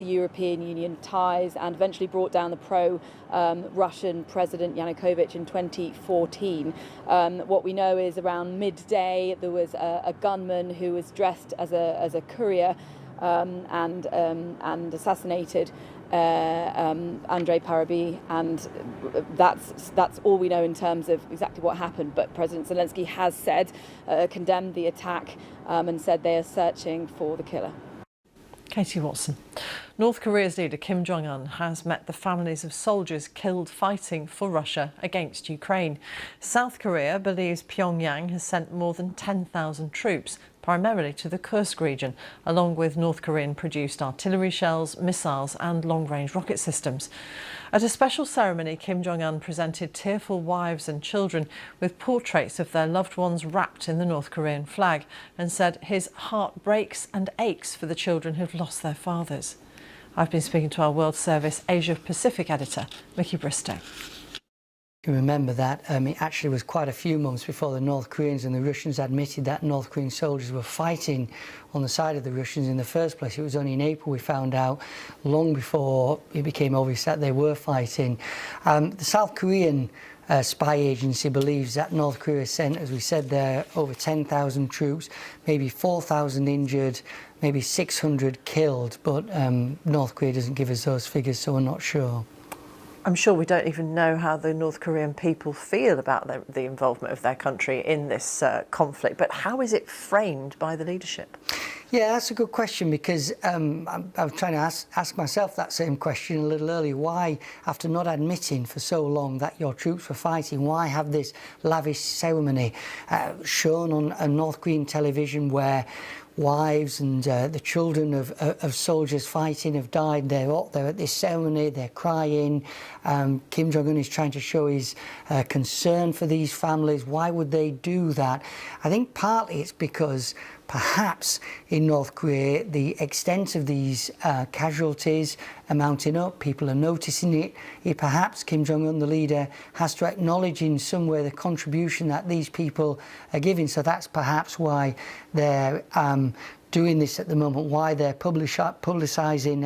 European Union ties and eventually brought down the pro-Russian President Yanukovych in 2014. What we know is around midday there was a gunman who was dressed as a courier and assassinated Andrei Parubiy, and that's all we know in terms of exactly what happened. But President Zelensky has said, condemned the attack and said they are searching for the killer. Katie Watson. North Korea's leader Kim Jong-un has met the families of soldiers killed fighting for Russia against Ukraine. South Korea believes Pyongyang has sent more than 10,000 troops, primarily to the Kursk region, along with North Korean-produced artillery shells, missiles and long-range rocket systems. At a special ceremony, Kim Jong-un presented tearful wives and children with portraits of their loved ones wrapped in the North Korean flag and said his heart breaks and aches for the children who've lost their fathers. I've been speaking to our World Service Asia Pacific editor, Mickey Bristow. You remember that it actually was quite a few months before the North Koreans and the Russians admitted that North Korean soldiers were fighting on the side of the Russians in the first place. It was only in April we found out, long before it became obvious that they were fighting. The South Korean spy agency believes that North Korea sent, as we said there, over 10,000 troops, maybe 4,000 injured, maybe 600 killed, but North Korea doesn't give us those figures, so we're not sure. I'm sure we don't even know how the North Korean people feel about the involvement of their country in this conflict, but how is it framed by the leadership? Yeah, that's a good question, because I was trying to ask myself that same question a little earlier. Why, after not admitting for so long that your troops were fighting, why have this lavish ceremony shown on North Korean television where wives and the children of soldiers fighting have died? They're at this ceremony, they're crying. Kim Jong-un is trying to show his concern for these families. Why would they do that? I think partly it's because perhaps in North Korea the extent of these casualties are mounting up, people are noticing it. Perhaps Kim Jong-un, the leader, has to acknowledge in some way the contribution that these people are giving. So that's perhaps why they're doing this at the moment, why they're publicising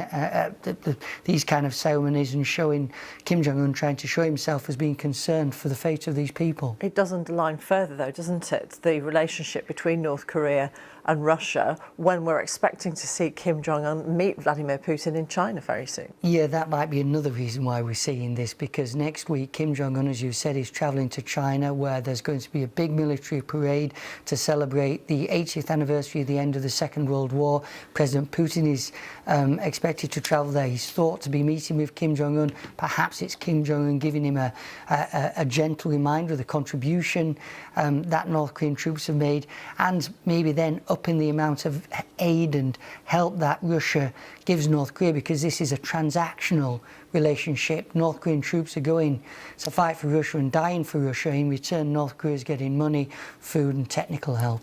these kind of ceremonies and showing Kim Jong-un trying to show himself as being concerned for the fate of these people. It does underline further, though, doesn't it, the relationship between North Korea and Russia when we're expecting to see Kim Jong-un meet Vladimir Putin in China very soon. Yeah, that might be another reason why we're seeing this, because next week Kim Jong-un, as you said, is travelling to China, where there's going to be a big military parade to celebrate the 80th anniversary of the end of the Second World War. President Putin is expected to travel there. He's thought to be meeting with Kim Jong-un. Perhaps it's Kim Jong-un giving him a gentle reminder of the contribution that North Korean troops have made, and maybe then upping the amount of aid and help that Russia gives North Korea, because this is a transactional relationship. North Korean troops are going to fight for Russia and dying for Russia. In return, North Korea is getting money, food and technical help.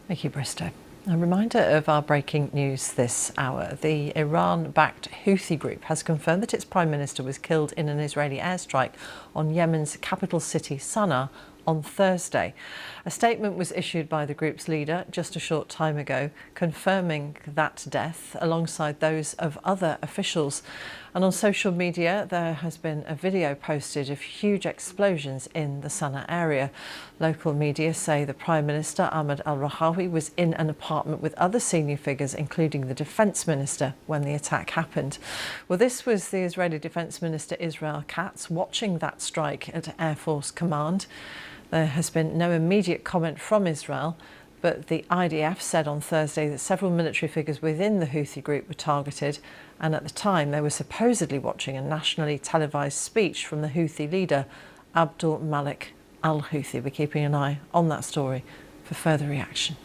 Mickey Bristow. A reminder of our breaking news this hour. The Iran-backed Houthi group has confirmed that its Prime Minister was killed in an Israeli airstrike on Yemen's capital city, Sana'a, on Thursday. A statement was issued by the group's leader just a short time ago, confirming that death alongside those of other officials. And on social media, there has been a video posted of huge explosions in the Sana'a area. Local media say the Prime Minister, Ahmed al-Rahawi, was in an apartment with other senior figures, including the Defence Minister, when the attack happened. Well, this was the Israeli Defence Minister, Israel Katz, watching that strike at Air Force Command. There has been no immediate comment from Israel, but the IDF said on Thursday that several military figures within the Houthi group were targeted, and at the time they were supposedly watching a nationally televised speech from the Houthi leader, Abdul Malik al-Houthi. We're keeping an eye on that story for further reaction.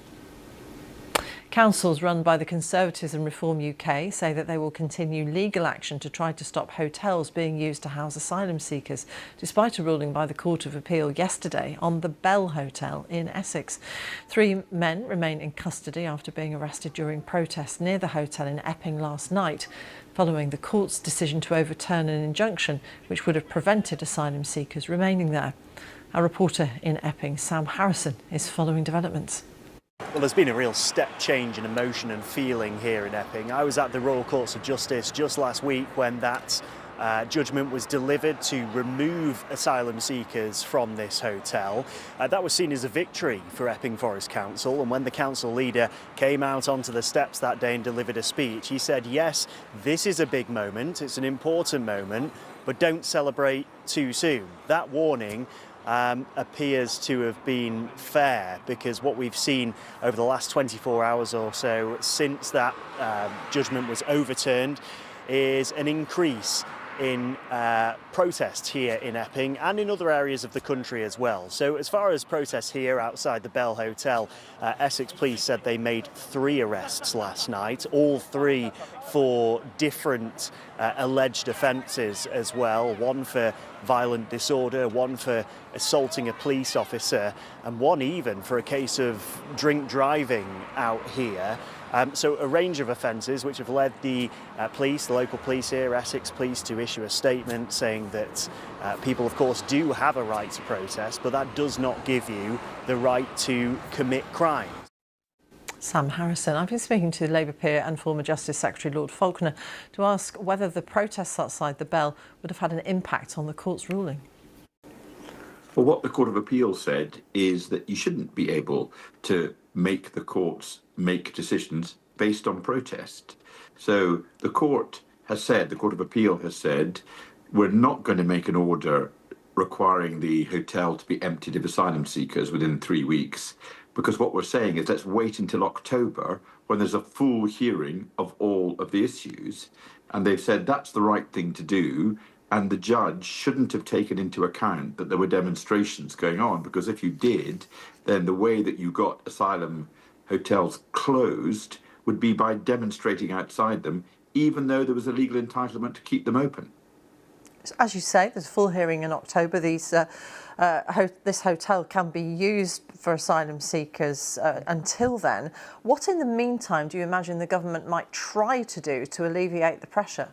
Councils run by the Conservatives and Reform UK say that they will continue legal action to try to stop hotels being used to house asylum seekers, despite a ruling by the Court of Appeal yesterday on the Bell Hotel in Essex. 3 men remain in custody after being arrested during protests near the hotel in Epping last night, following the court's decision to overturn an injunction which would have prevented asylum seekers remaining there. Our reporter in Epping, Sam Harrison, is following developments. Well, there's been a real step change in emotion and feeling here in Epping. I was at the Royal Courts of Justice just last week when that judgment was delivered to remove asylum seekers from this hotel. That was seen as a victory for Epping Forest Council, and when the council leader came out onto the steps that day and delivered a speech, he said, yes, this is a big moment, it's an important moment, but don't celebrate too soon. That warning appears to have been fair, because what we've seen over the last 24 hours or so since that judgment was overturned is an increase in protests here in Epping and in other areas of the country as well. So as far as protests here outside the Bell Hotel, Essex Police said they made 3 arrests last night, all 3 for different alleged offences as well. One for violent disorder, one for assaulting a police officer, and one even for a case of drink driving out here. So a range of offences which have led the police, the local police here, Essex Police, to issue a statement saying that people, of course, do have a right to protest, but that does not give you the right to commit crime. Sam Harrison. I've been speaking to Labour peer and former Justice Secretary Lord Falconer to ask whether the protests outside the Bell would have had an impact on the court's ruling. Well, what the Court of Appeal said is that you shouldn't be able to make the courts make decisions based on protest. So the Court of Appeal has said, we're not going to make an order requiring the hotel to be emptied of asylum seekers within 3 weeks, because what we're saying is let's wait until October when there's a full hearing of all of the issues. And they've said that's the right thing to do. And the judge shouldn't have taken into account that there were demonstrations going on, because if you did, then the way that you got asylum hotels closed would be by demonstrating outside them, even though there was a legal entitlement to keep them open. As you say, there's a full hearing in October. This hotel can be used for asylum seekers until then. What in the meantime do you imagine the government might try to do to alleviate the pressure?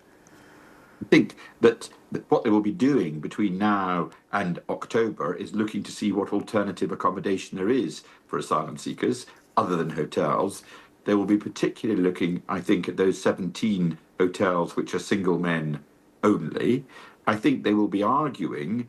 I think that what they will be doing between now and October is looking to see what alternative accommodation there is for asylum seekers other than hotels. They will be particularly looking, I think, at those 17 hotels which are single men only. I think they will be arguing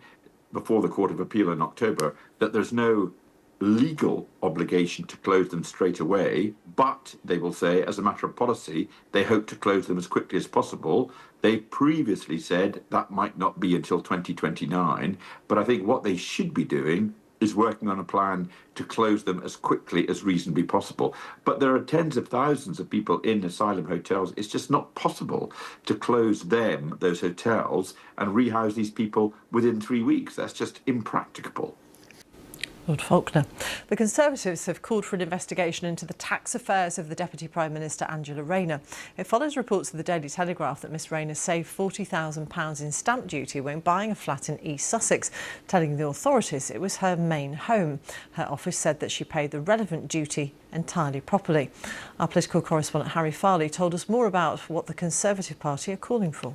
before the Court of Appeal in October that there's no legal obligation to close them straight away, but they will say, as a matter of policy, they hope to close them as quickly as possible. They previously said that might not be until 2029, but I think what they should be doing is working on a plan to close them as quickly as reasonably possible. But there are tens of thousands of people in asylum hotels. It's just not possible to close them, those hotels, and rehouse these people within 3 weeks. That's just impracticable. Lord Falconer. The Conservatives have called for an investigation into the tax affairs of the Deputy Prime Minister Angela Rayner. It follows reports of the Daily Telegraph that Miss Rayner saved £40,000 in stamp duty when buying a flat in East Sussex, telling the authorities it was her main home. Her office said that she paid the relevant duty entirely properly. Our political correspondent Harry Farley told us more about what the Conservative Party are calling for.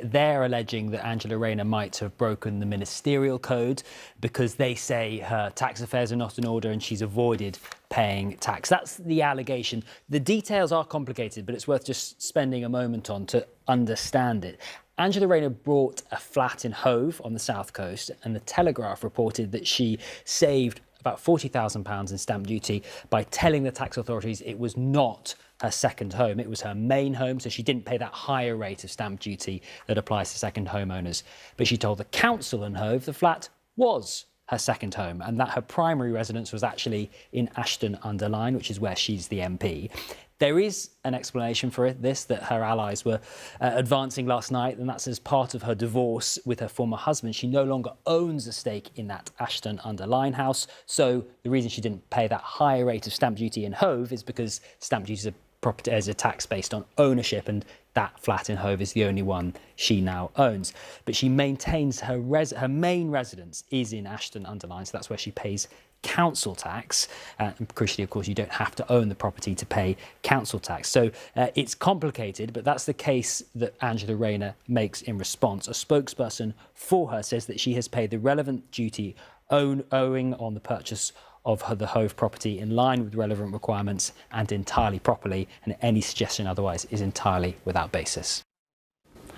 They're alleging that Angela Rayner might have broken the ministerial code because they say her tax affairs are not in order and she's avoided paying tax. That's the allegation. The details are complicated, but it's worth just spending a moment on to understand it. Angela Rayner bought a flat in Hove on the south coast, and the Telegraph reported that she saved about £40,000 in stamp duty by telling the tax authorities it was not her second home, it was her main home, so she didn't pay that higher rate of stamp duty that applies to second homeowners. But she told the council in Hove the flat was her second home and that her primary residence was actually in Ashton-under-Lyne, which is where she's the MP. There is an explanation for this that her allies were advancing last night, and that's as part of her divorce with her former husband. She no longer owns a stake in that Ashton-under-Lyne house, so the reason she didn't pay that higher rate of stamp duty in Hove is because stamp duty is a tax based on ownership, and that flat in Hove is the only one she now owns. But she maintains her main residence is in Ashton-under-Lyne, so that's where she pays council tax. And crucially, of course, you don't have to own the property to pay council tax. So it's complicated, but that's the case that Angela Rayner makes in response. A spokesperson for her says that she has paid the relevant duty owing on the purchase of the Hove property in line with relevant requirements and entirely properly, and any suggestion otherwise is entirely without basis.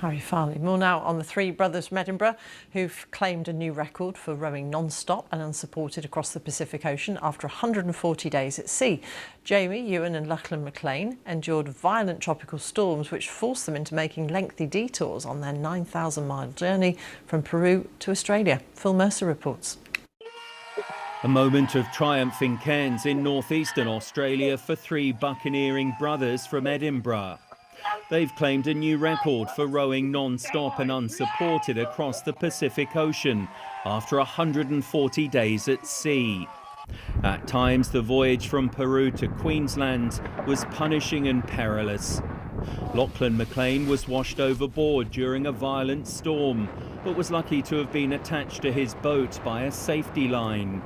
Harry Farley. More now on the three brothers from Edinburgh who've claimed a new record for rowing non-stop and unsupported across the Pacific Ocean after 140 days at sea. Jamie, Ewan and Lachlan McLean endured violent tropical storms which forced them into making lengthy detours on their 9,000-mile journey from Peru to Australia. Phil Mercer reports. A moment of triumph in Cairns in northeastern Australia for three buccaneering brothers from Edinburgh. They've claimed a new record for rowing non-stop and unsupported across the Pacific Ocean after 140 days at sea. At times, the voyage from Peru to Queensland was punishing and perilous. Lachlan McLean was washed overboard during a violent storm, but was lucky to have been attached to his boat by a safety line.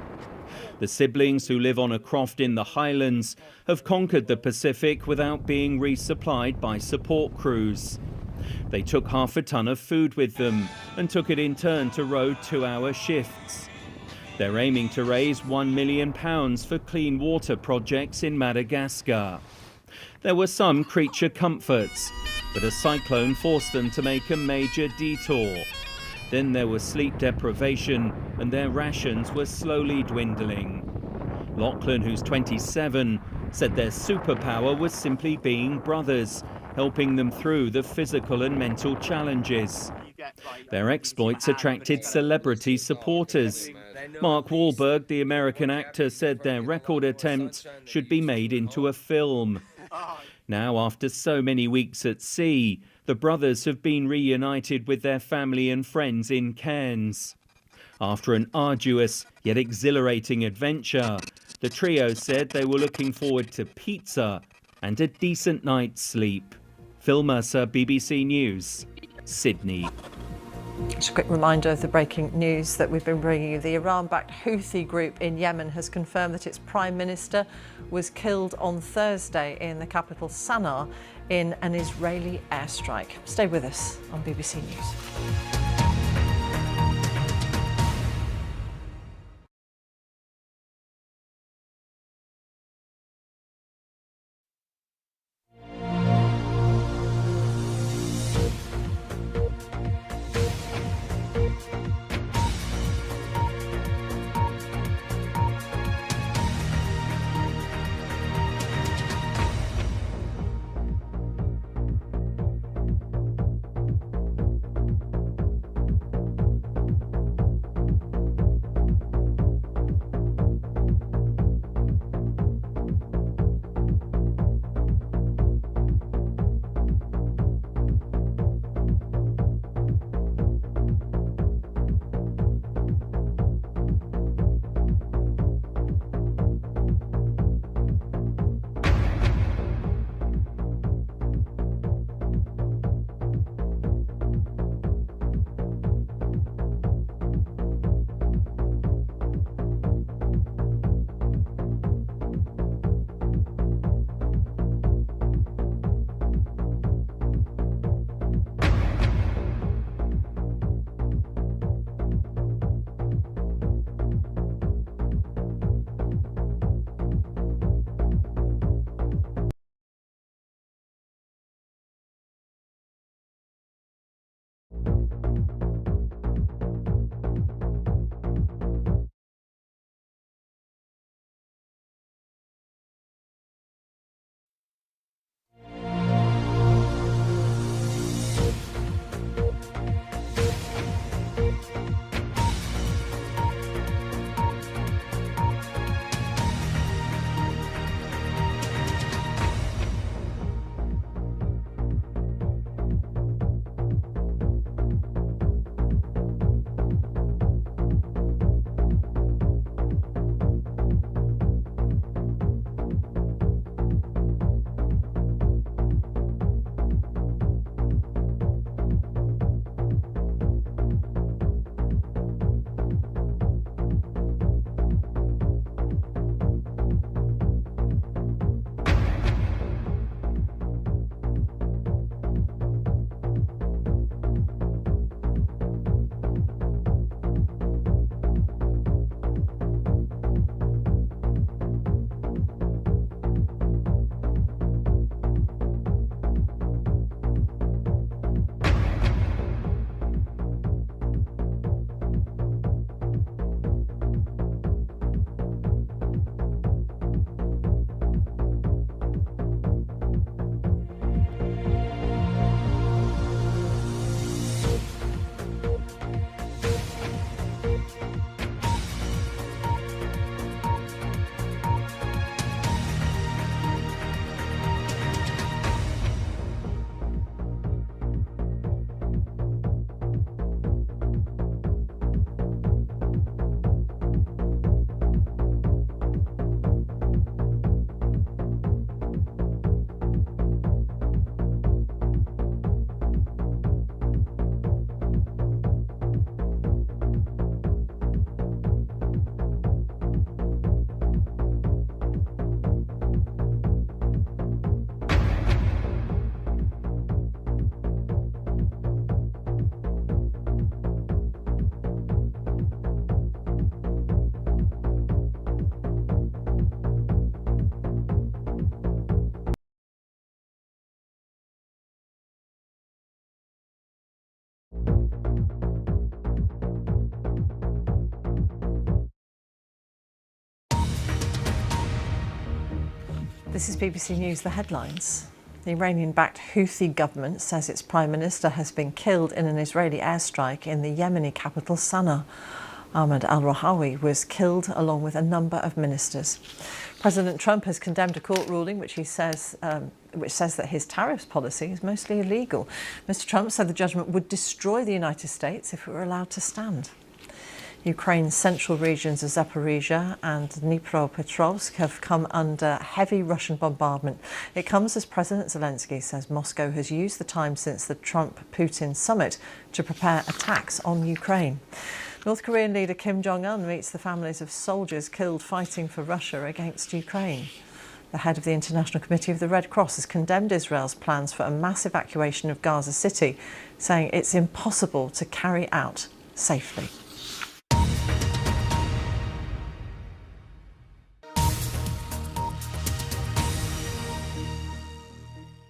The siblings, who live on a croft in the Highlands, have conquered the Pacific without being resupplied by support crews. They took half a ton of food with them and took it in turn to row 2-hour shifts. They're aiming to raise £1 million for clean water projects in Madagascar. There were some creature comforts, but a cyclone forced them to make a major detour. Then there was sleep deprivation and their rations were slowly dwindling. Lachlan, who's 27, said their superpower was simply being brothers, helping them through the physical and mental challenges. Their exploits attracted celebrity supporters. Mark Wahlberg, the American actor, said their record attempt should be made into a film. Now, after so many weeks at sea, the brothers have been reunited with their family and friends in Cairns. After an arduous yet exhilarating adventure, the trio said they were looking forward to pizza and a decent night's sleep. Phil Mercer, BBC News, Sydney. Just a quick reminder of the breaking news that we've been bringing you. The Iran-backed Houthi group in Yemen has confirmed that its Prime Minister was killed on Thursday in the capital Sana'a in an Israeli airstrike. Stay with us on BBC News. This is BBC News, the headlines. The Iranian-backed Houthi government says its prime minister has been killed in an Israeli airstrike in the Yemeni capital Sana'a. Ahmed al-Rahawi was killed along with a number of ministers. President Trump has condemned a court ruling which says that his tariffs policy is mostly illegal. Mr. Trump said the judgment would destroy the United States if it were allowed to stand. Ukraine's central regions of Zaporizhia and Dnipropetrovsk have come under heavy Russian bombardment. It comes as President Zelensky says Moscow has used the time since the Trump-Putin summit to prepare attacks on Ukraine. North Korean leader Kim Jong-un meets the families of soldiers killed fighting for Russia against Ukraine. The head of the International Committee of the Red Cross has condemned Israel's plans for a mass evacuation of Gaza City, saying it's impossible to carry out safely.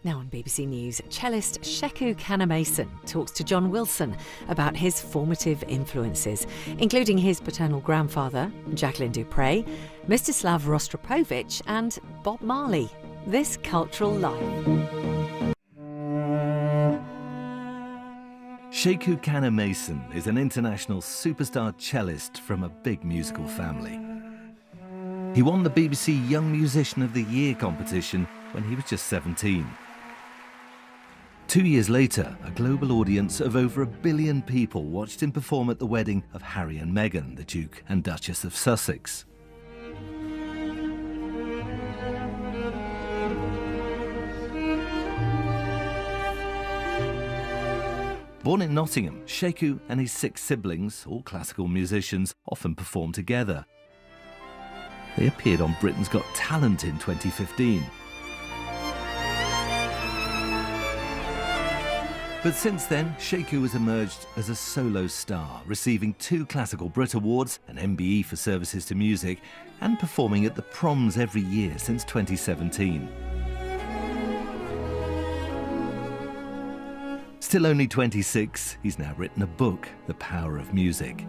Now on BBC News, cellist Sheku Kanneh-Mason talks to John Wilson about his formative influences, including his paternal grandfather, Jacqueline du Pré, Mstislav Rostropovich and Bob Marley. This Cultural Life. Sheku Kanneh-Mason is an international superstar cellist from a big musical family. He won the BBC Young Musician of the Year competition when he was just 17. 2 years later, a global audience of over 1 billion people watched him perform at the wedding of Harry and Meghan, the Duke and Duchess of Sussex. Born in Nottingham, Sheku and his 6 siblings, all classical musicians, often perform together. They appeared on Britain's Got Talent in 2015. But since then, Sheku has emerged as a solo star, receiving 2 Classical Brit Awards, an MBE for services to music, and performing at the Proms every year since 2017. Still only 26, he's now written a book, The Power of Music.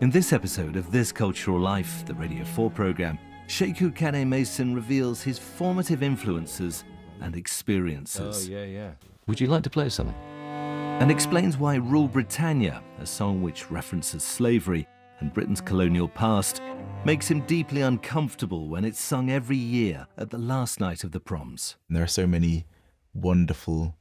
In this episode of This Cultural Life, the Radio 4 programme, Sheku Kanneh-Mason reveals his formative influences and experiences. Oh, yeah. Would you like to play something? And explains why Rule Britannia, a song which references slavery and Britain's colonial past, makes him deeply uncomfortable when it's sung every year at the last night of the Proms. There are so many wonderful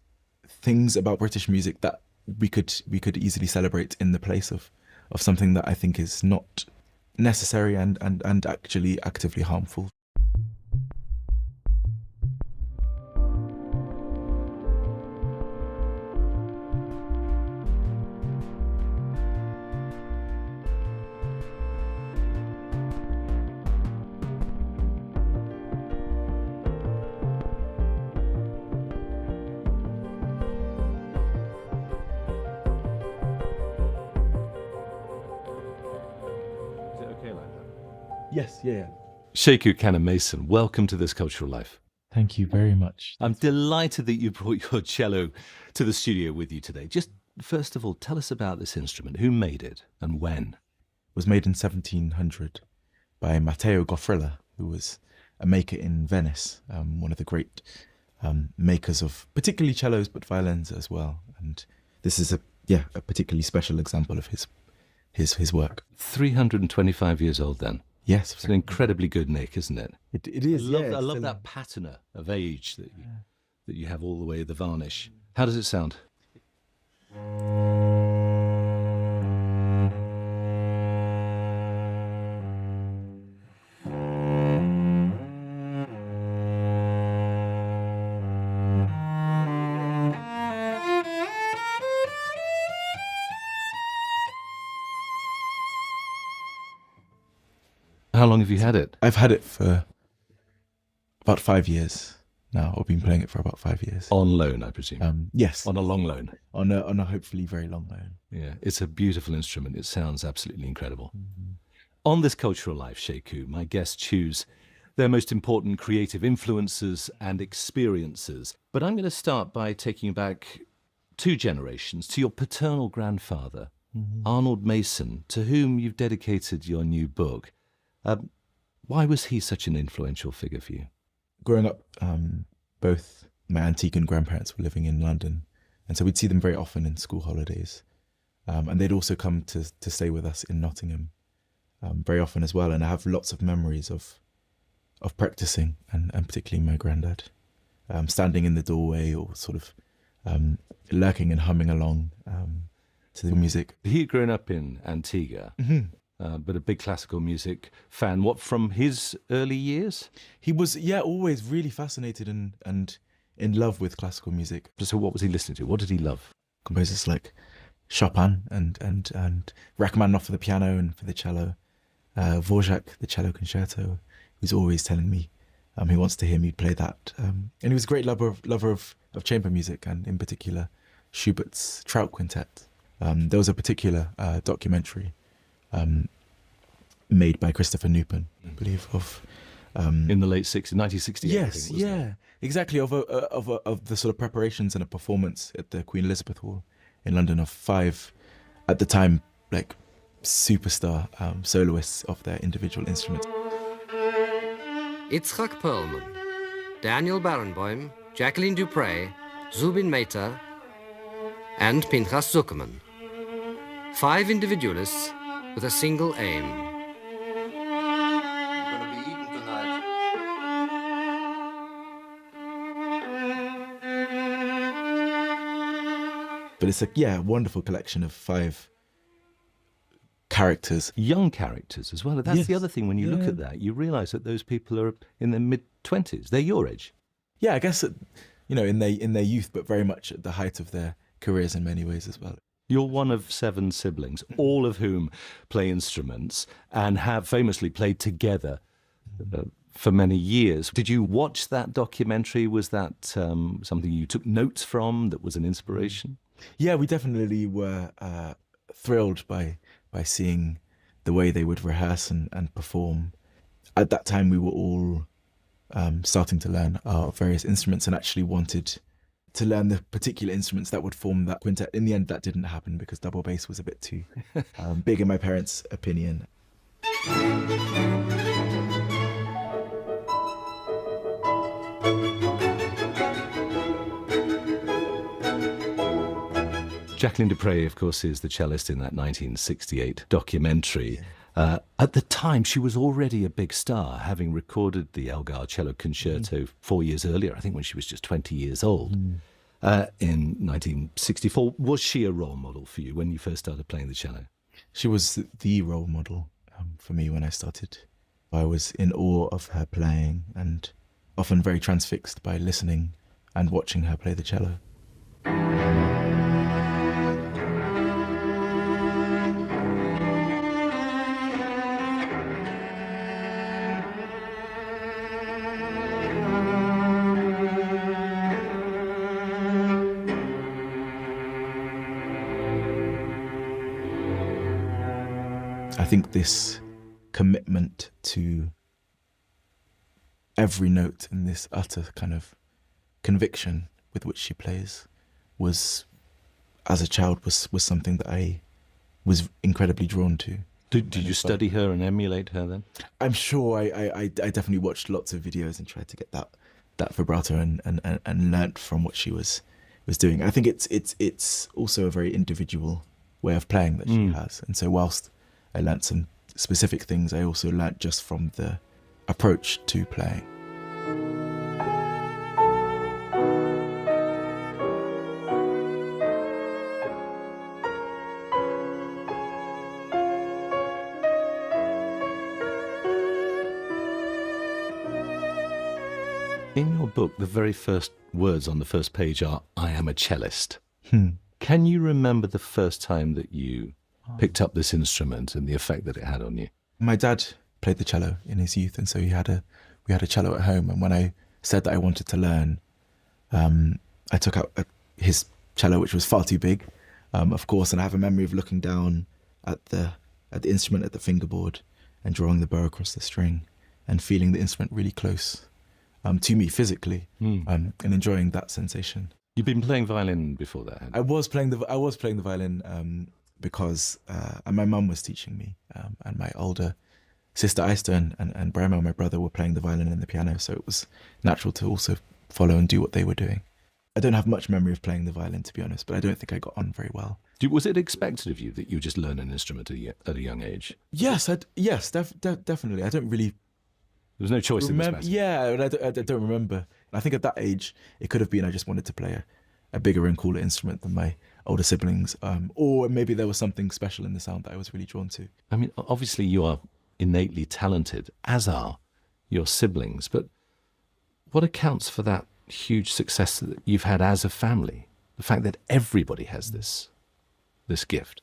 things about British music that we could easily celebrate in the place of something that I think is not necessary and actually actively harmful. Yes, yeah. Sheku Kanneh-Mason, welcome to This Cultural Life. Thank you very much. I'm delighted that you brought your cello to the studio with you today. Just first of all, tell us about this instrument. Who made it and when? It was made in 1700 by Matteo Goffrilla, who was a maker in Venice, one of the great makers of particularly cellos, but violins as well. And this is a particularly special example of his work. 325 years old then. Yes. It's an incredibly good nick, isn't it? It is, I love that patina of age that you have all the way the varnish. How does it sound? How long have you had it? I've had it for about 5 years now. I've been playing it for about 5 years. On loan, I presume? Yes. On a long loan? On a hopefully very long loan. Yeah, it's a beautiful instrument. It sounds absolutely incredible. Mm-hmm. On This Cultural Life, Sheku, my guests choose their most important creative influences and experiences. But I'm going to start by taking you back 2 generations to your paternal grandfather, Arnold Mason, to whom you've dedicated your new book. Why was he such an influential figure for you? Growing up, both my auntie and grandparents were living in London, and so we'd see them very often in school holidays. And they'd also come to stay with us in Nottingham very often as well. And I have lots of memories of practicing, and particularly my granddad, standing in the doorway or sort of lurking and humming along to the music. He had grown up in Antigua, but a big classical music fan. What, from his early years? He was, always really fascinated and in love with classical music. So what was he listening to? What did he love? Composers like Chopin and Rachmaninoff for the piano and for the cello, Dvorak, the cello concerto. He's always telling me he wants to hear me play that. And he was a great lover of chamber music, and in particular Schubert's Trout Quintet. There was a particular documentary made by Christopher Newpin, I believe, of in the late 60s, 1968. Yes, exactly, of the sort of preparations and a performance at the Queen Elizabeth Hall in London of 5, at the time, like superstar soloists of their individual instruments. Itzhak Perlman, Daniel Barenboim, Jacqueline Dupre, Zubin Mehta, and Pinchas Zuckerman. 5 individualists with a single aim. You're gonna be eaten tonight. But it's a wonderful collection of 5 characters. Young characters as well. That's the other thing, when you look at that, you realise that those people are in their mid-20s. They're your age. Yeah, I guess, in their youth, but very much at the height of their careers in many ways as well. You're one of 7 siblings, all of whom play instruments and have famously played together for many years. Did you watch that documentary? Was that something you took notes from, that was an inspiration? Yeah, we definitely were thrilled by seeing the way they would rehearse and perform. At that time, we were all starting to learn our various instruments and actually wanted to learn the particular instruments that would form that quintet. In the end, that didn't happen because double bass was a bit too big in my parents' opinion. Jacqueline Dupre, of course, is the cellist in that 1968 documentary. At the time, she was already a big star, having recorded the Elgar Cello Concerto 4 years earlier, I think when she was just 20 years old, in 1964. Was she a role model for you when you first started playing the cello? She was the role model for me when I started. I was in awe of her playing and often very transfixed by listening and watching her play the cello. I think this commitment to every note and this utter kind of conviction with which she plays was, as a child, was something that I was incredibly drawn to. Did you study her and emulate her then? I'm sure I definitely watched lots of videos and tried to get that vibrato and learnt from what she was doing. I think it's also a very individual way of playing that she has, and so whilst I learnt some specific things, I also learnt just from the approach to playing. In your book, the very first words on the first page are, "I am a cellist." Can you remember the first time that you picked up this instrument and the effect that it had on you? My dad played the cello in his youth, and so we had a cello at home. And when I said that I wanted to learn, I took out his cello, which was far too big, of course. And I have a memory of looking down at the instrument, at the fingerboard, and drawing the bow across the string, and feeling the instrument really close to me physically, and enjoying that sensation. You've been playing violin before that? I was playing the violin because my mum was teaching me, and my older sister Aista and Bremo, my brother, were playing the violin and the piano, so it was natural to also follow and do what they were doing. I don't have much memory of playing the violin, to be honest, but I don't think I got on very well. Was it expected of you that you just learn an instrument at a young age? Yes, definitely. I don't really... There was no choice in this matter. Yeah, I don't remember. I think at that age, it could have been I just wanted to play a bigger and cooler instrument than my older siblings, or maybe there was something special in the sound that I was really drawn to. I mean, obviously you are innately talented, as are your siblings, but what accounts for that huge success that you've had as a family? The fact that everybody has this gift.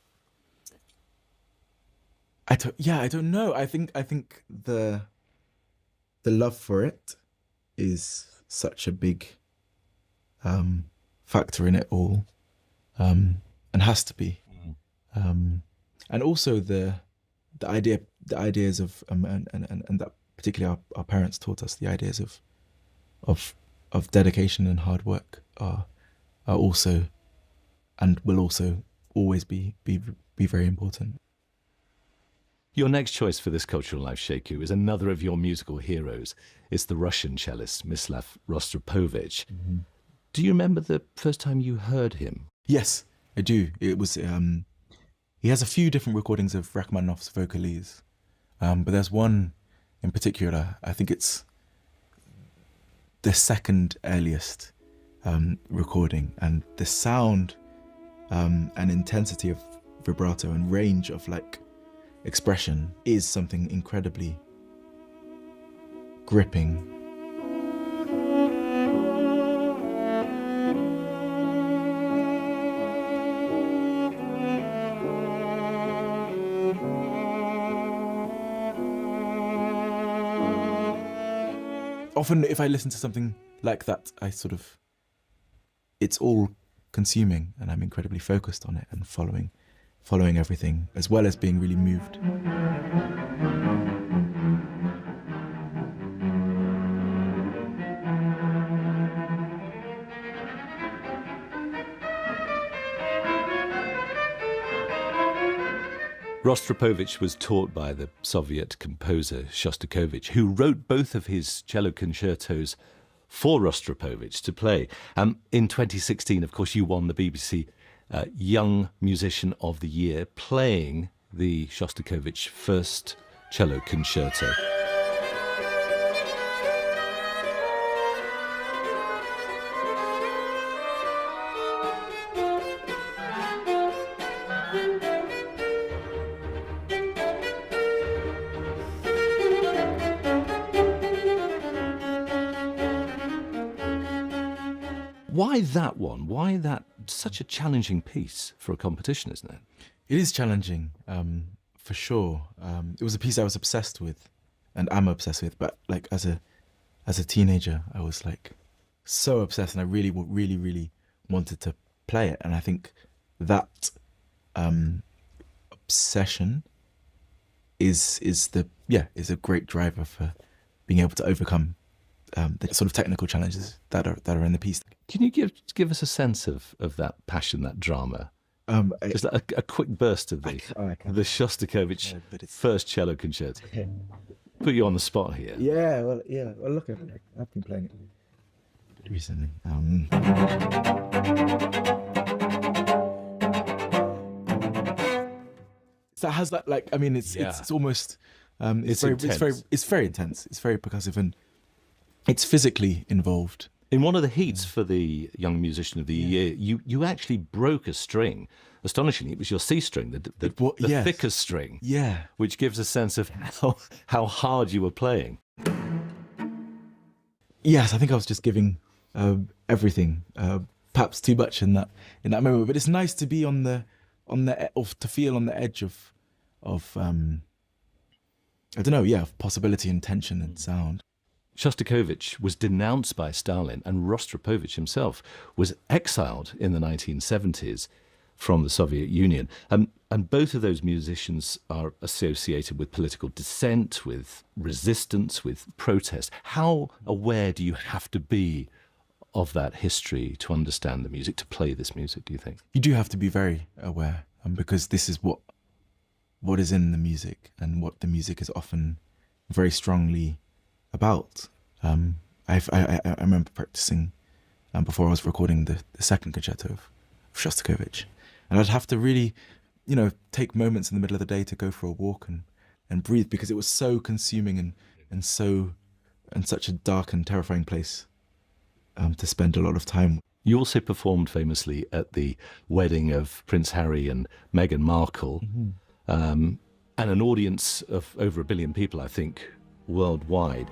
I don't know. I think the love for it is such a big factor in it all, and has to be. And also the ideas of and that particularly our parents taught us, the ideas of dedication and hard work are also and will also always be very important. Your next choice for this Cultural Life, Sheku, is another of your musical heroes. It's the Russian cellist Mstislav Rostropovich. Mm-hmm. Do you remember the first time you heard him? Yes, I do. It was he has a few different recordings of Rachmaninoff's Vocalise, but there's one in particular. I think it's the second earliest recording, and the sound and intensity of vibrato and range of expression is something incredibly gripping. Often if I listen to something like that, it's all consuming, and I'm incredibly focused on it and following everything, as well as being really moved. Rostropovich was taught by the Soviet composer Shostakovich, who wrote both of his cello concertos for Rostropovich to play. In 2016, of course, you won the BBC Young Musician of the Year playing the Shostakovich first cello concerto. Why that one? Why that? Such a challenging piece for a competition, isn't it? It is challenging, for sure. It was a piece I was obsessed with, and am obsessed with. But as a teenager, I was so obsessed, and I really, really, really wanted to play it. And I think that obsession is a great driver for being able to overcome the sort of technical challenges that are in the piece. Can you give us a sense of that passion, that drama? Just a quick burst of the Shostakovich first cello concerto. Put you on the spot here. Yeah, well, look, I've been playing it recently. So it has that it's almost it's very intense. It's very percussive, and it's physically involved. In one of the heats for the Young Musician of the Year, you actually broke a string. Astonishingly, it was your C string, the thickest string, which gives a sense of how hard you were playing. Yes, I think I was just giving everything, perhaps too much in that moment. But it's nice to be to feel on the edge of I don't know, of possibility and tension and sound. Shostakovich was denounced by Stalin, and Rostropovich himself was exiled in the 1970s from the Soviet Union. And both of those musicians are associated with political dissent, with resistance, with protest. How aware do you have to be of that history to understand the music, to play this music, do you think? You do have to be very aware, because this is what what is in the music and what the music is often very strongly about. I remember practicing before I was recording the second concerto of Shostakovich, and I'd have to really, take moments in the middle of the day to go for a walk and breathe, because it was so consuming and such a dark and terrifying place to spend a lot of time. You also performed famously at the wedding of Prince Harry and Meghan Markle, and an audience of over 1 billion people, I think, worldwide.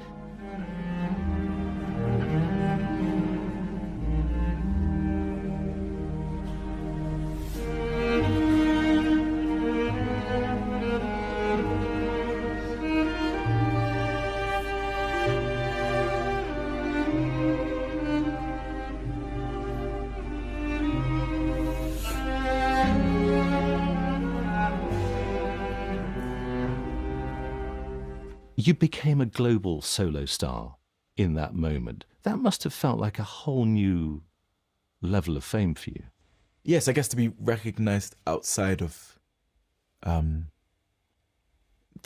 You became a global solo star in that moment. That must have felt like a whole new level of fame for you. Yes, I guess to be recognised outside of the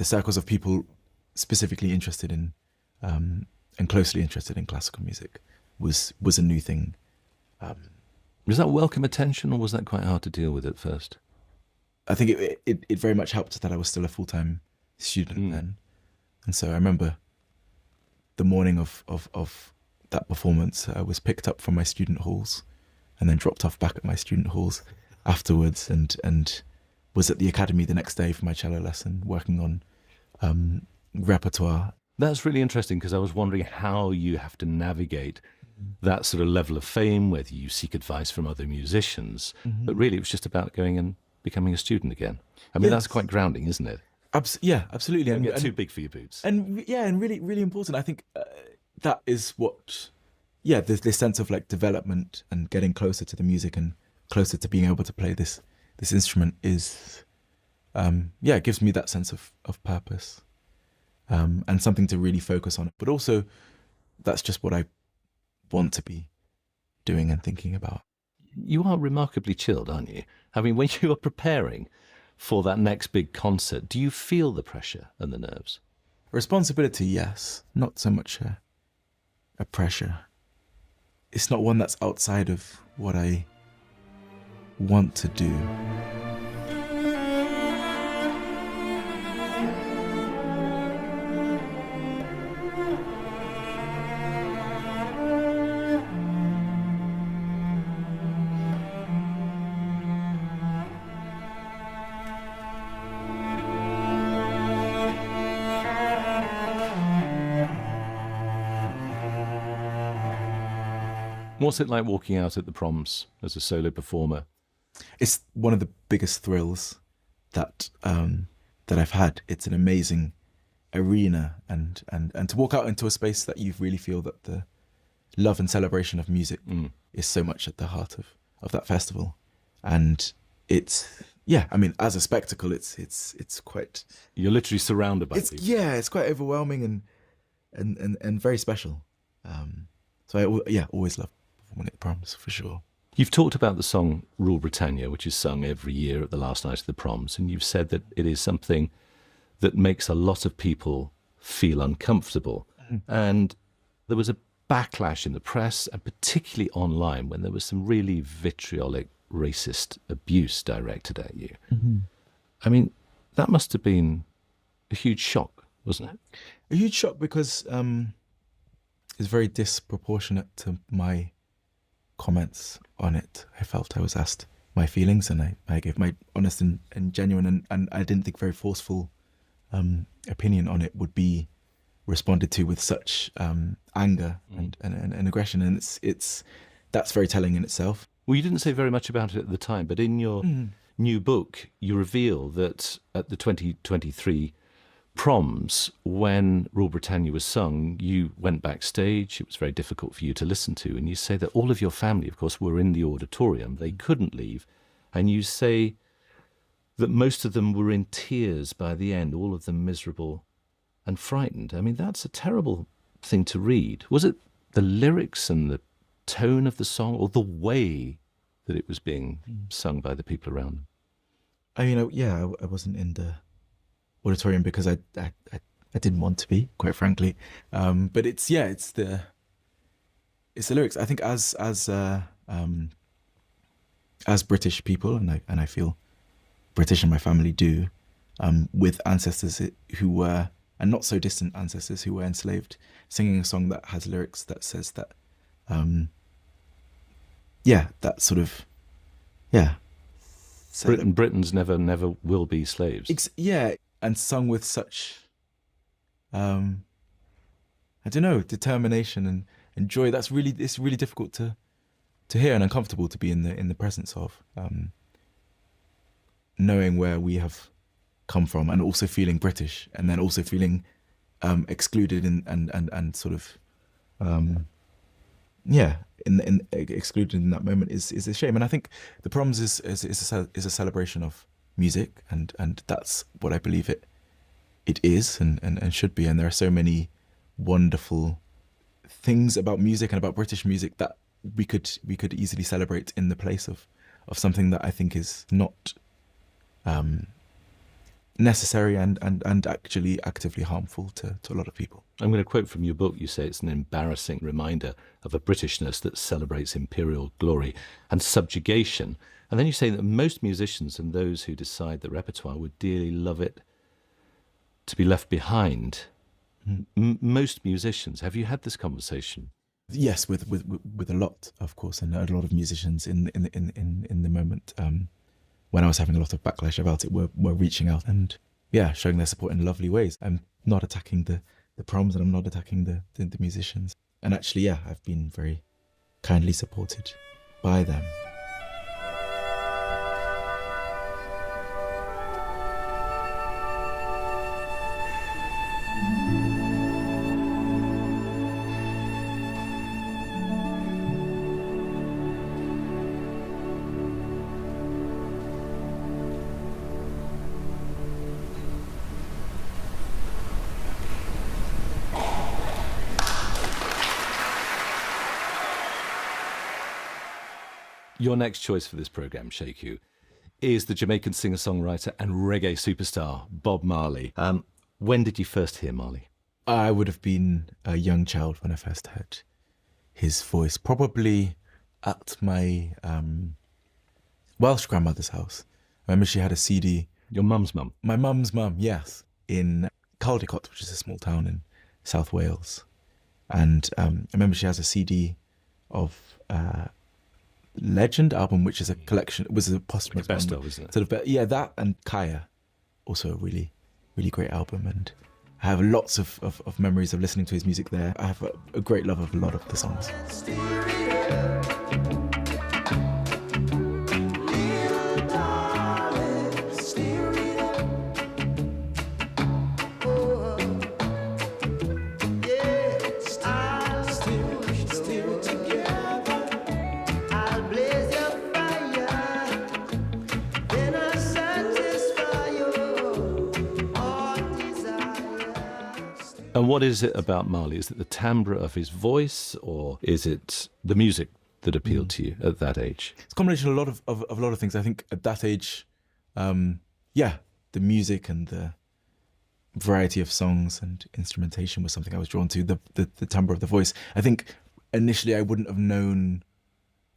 circles of people specifically interested in and closely interested in classical music was a new thing. Was that welcome attention, or was that quite hard to deal with at first? I think it very much helped that I was still a full-time student then. And so I remember the morning of that performance, I was picked up from my student halls and then dropped off back at my student halls afterwards, and was at the academy the next day for my cello lesson, working on repertoire. That's really interesting, because I was wondering how you have to navigate that sort of level of fame, whether you seek advice from other musicians, but really it was just about going and becoming a student again. I mean, that's quite grounding, isn't it? Yeah, absolutely. Don't get too big for your boots. And really, really important. I think that is what, this sense of like development and getting closer to the music and closer to being able to play this instrument is, it gives me that sense of purpose and something to really focus on. But also, that's just what I want to be doing and thinking about. You are remarkably chilled, aren't you? I mean, when you are preparing for that next big concert, do you feel the pressure and the nerves? Responsibility, yes. Not so much a pressure. It's not one that's outside of what I want to do. What's it like walking out at the Proms as a solo performer? It's one of the biggest thrills that I've had. It's an amazing arena, and to walk out into a space that you really feel that the love and celebration of music is so much at the heart of that festival. And it's, I mean, as a spectacle, it's quite... You're literally surrounded by people. Yeah, it's quite overwhelming and very special. So I always love performing at the Proms, for sure. You've talked about the song Rule Britannia, which is sung every year at the last night of the Proms, and you've said that it is something that makes a lot of people feel uncomfortable. And there was a backlash in the press, and particularly online, when there was some really vitriolic, racist abuse directed at you. I mean, that must have been a huge shock, wasn't it? A huge shock, because it's very disproportionate to my comments on it. I felt I was asked my feelings, and I gave my honest and genuine and I didn't think very forceful opinion on it would be responded to with such anger and aggression, and it's that's very telling in itself. Well, you didn't say very much about it at the time, but in your new book, you reveal that at the 2023 Proms, when Rule Britannia was sung, you went backstage. It was very difficult for you to listen to, and you say that all of your family, of course, were in the auditorium. They couldn't leave, and you say that most of them were in tears by the end, all of them miserable and frightened. I mean, that's a terrible thing to read. Was it the lyrics and the tone of the song, or the way that it was being sung by the people around them? I mean, I wasn't in auditorium because I didn't want to be, quite frankly. But it's the lyrics. I think as British people, and I feel British and my family do, with ancestors who were, and not so distant ancestors who were enslaved, singing a song that has lyrics that says that, that sort of, so Britons never will be slaves. And sung with such, I don't know, determination and joy. It's really difficult to hear and uncomfortable to be in the presence of, knowing where we have come from and also feeling British, and then also feeling excluded and sort of excluded in that moment is a shame. And I think the Proms is a celebration of music, and that's what I believe it is and should be. And there are so many wonderful things about music and about British music that we could easily celebrate in the place of something that I think is not necessary and actually actively harmful to a lot of people. I'm going to quote from your book. You say it's an embarrassing reminder of a Britishness that celebrates imperial glory and subjugation. And then you say that most musicians and those who decide the repertoire would dearly love it to be left behind. Most musicians, have you had this conversation? Yes, with a lot, of course, and a lot of musicians in the moment. When I was having a lot of backlash about it, were reaching out and showing their support in lovely ways. I'm not attacking the Proms, and I'm not attacking the musicians. And actually, I've been very kindly supported by them. Your next choice for this programme, Shake You, is the Jamaican singer-songwriter and reggae superstar, Bob Marley. When did you first hear Marley? I would have been a young child when I first heard his voice, probably at my Welsh grandmother's house. I remember she had a CD. Your mum's mum? My mum's mum, yes, in Caldicot, which is a small town in South Wales. And I remember she has a CD of Legend album, which is a collection. It was a posthumous best of, isn't it? Sort of, that and Kaya, also a really, really great album. And I have lots of memories of listening to his music there. I have a great love of a lot of the songs. And what is it about Marley? Is it the timbre of his voice, or is it the music that appealed to you at that age? It's a combination of a lot of things. I think at that age, the music and the variety of songs and instrumentation was something I was drawn to. The timbre of the voice. I think initially I wouldn't have known.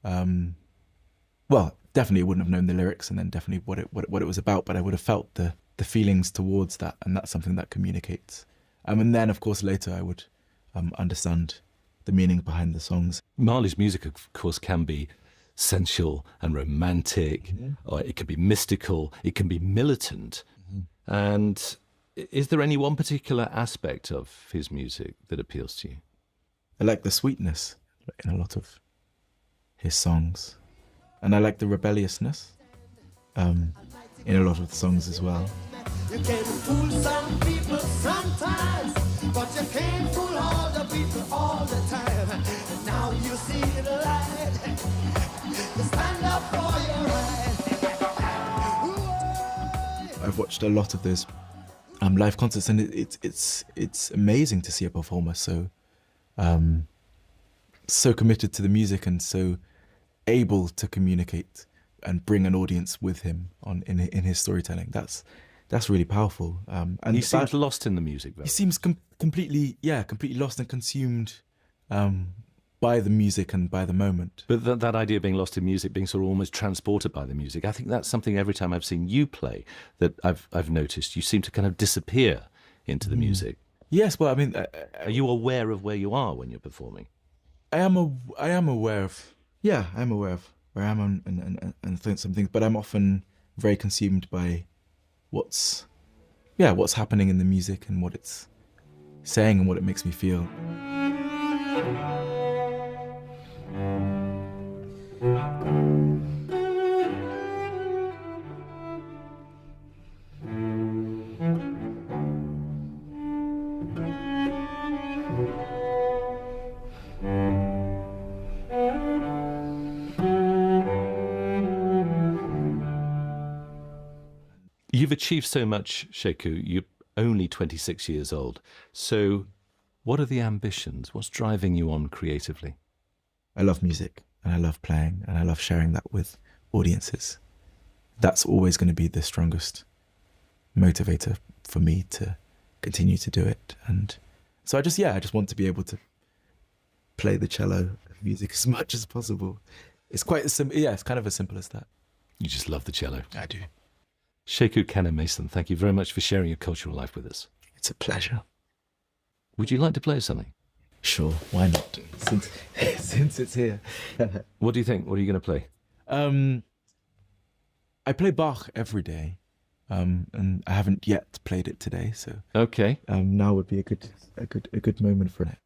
Definitely I wouldn't have known the lyrics, and then definitely what it was about. But I would have felt the feelings towards that, and that's something that communicates. And then, of course, later I would understand the meaning behind the songs. Marley's music, of course, can be sensual and romantic, or it can be mystical, it can be militant. And is there any one particular aspect of his music that appeals to you? I like the sweetness in a lot of his songs. And I like the rebelliousness in a lot of the songs as well. You can fool some people sometimes, but you can't fool all the people all the time. And now you see the light. You stand up for your right. I've watched a lot of those live concerts, and it's amazing to see a performer so committed to the music and so able to communicate and bring an audience with him in his storytelling. that's really powerful. And he seems lost in the music, though. He seems completely lost and consumed by the music and by the moment. But that idea of being lost in music, being sort of almost transported by the music, I think that's something every time I've seen you play that I've noticed. You seem to kind of disappear into the music. Yes, well, I mean, are you aware of where you are when you're performing? I am aware of. Yeah, I'm aware of where I am and some things, but I'm often very consumed by what's happening in the music and what it's saying and what it makes me feel. You've achieved so much, Sheku. You're only 26 years old. So what are the ambitions? What's driving you on creatively? I love music and I love playing and I love sharing that with audiences. That's always going to be the strongest motivator for me to continue to do it. And so I just want to be able to play the cello music as much as possible. It's quite simple. Yeah, it's kind of as simple as that. You just love the cello. I do. Sheku Kanna-Mason, thank you very much for sharing your cultural life with us. It's a pleasure. Would you like to play something? Sure, why not? Since it's here. What do you think? What are you going to play? I play Bach every day, and I haven't yet played it today. So okay, now would be a good moment for it.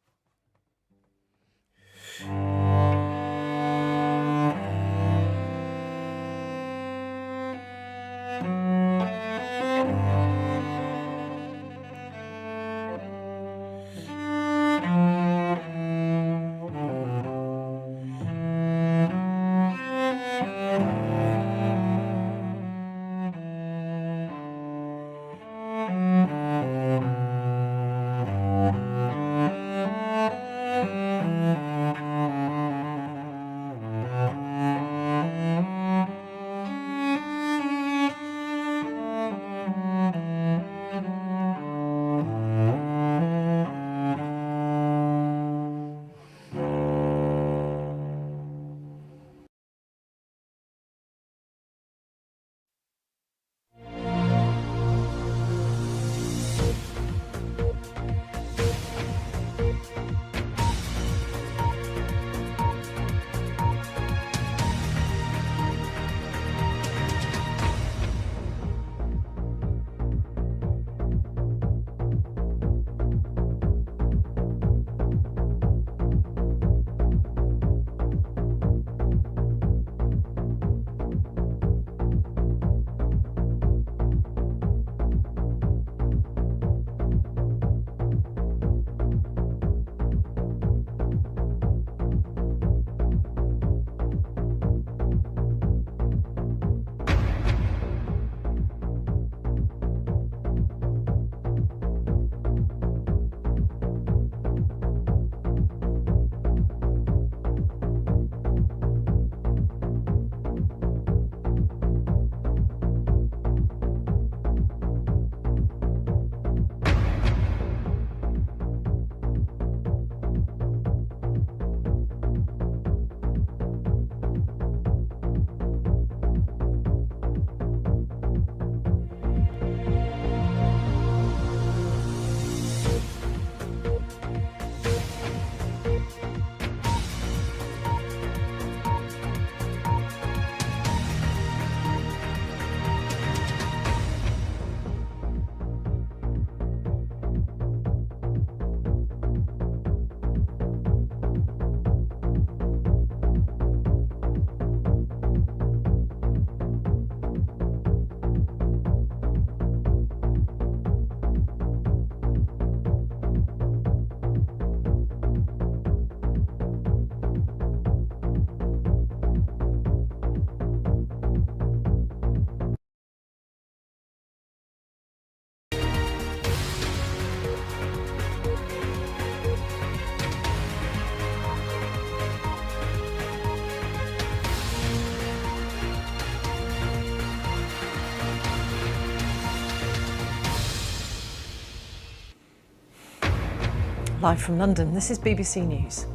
Live from London, this is BBC News.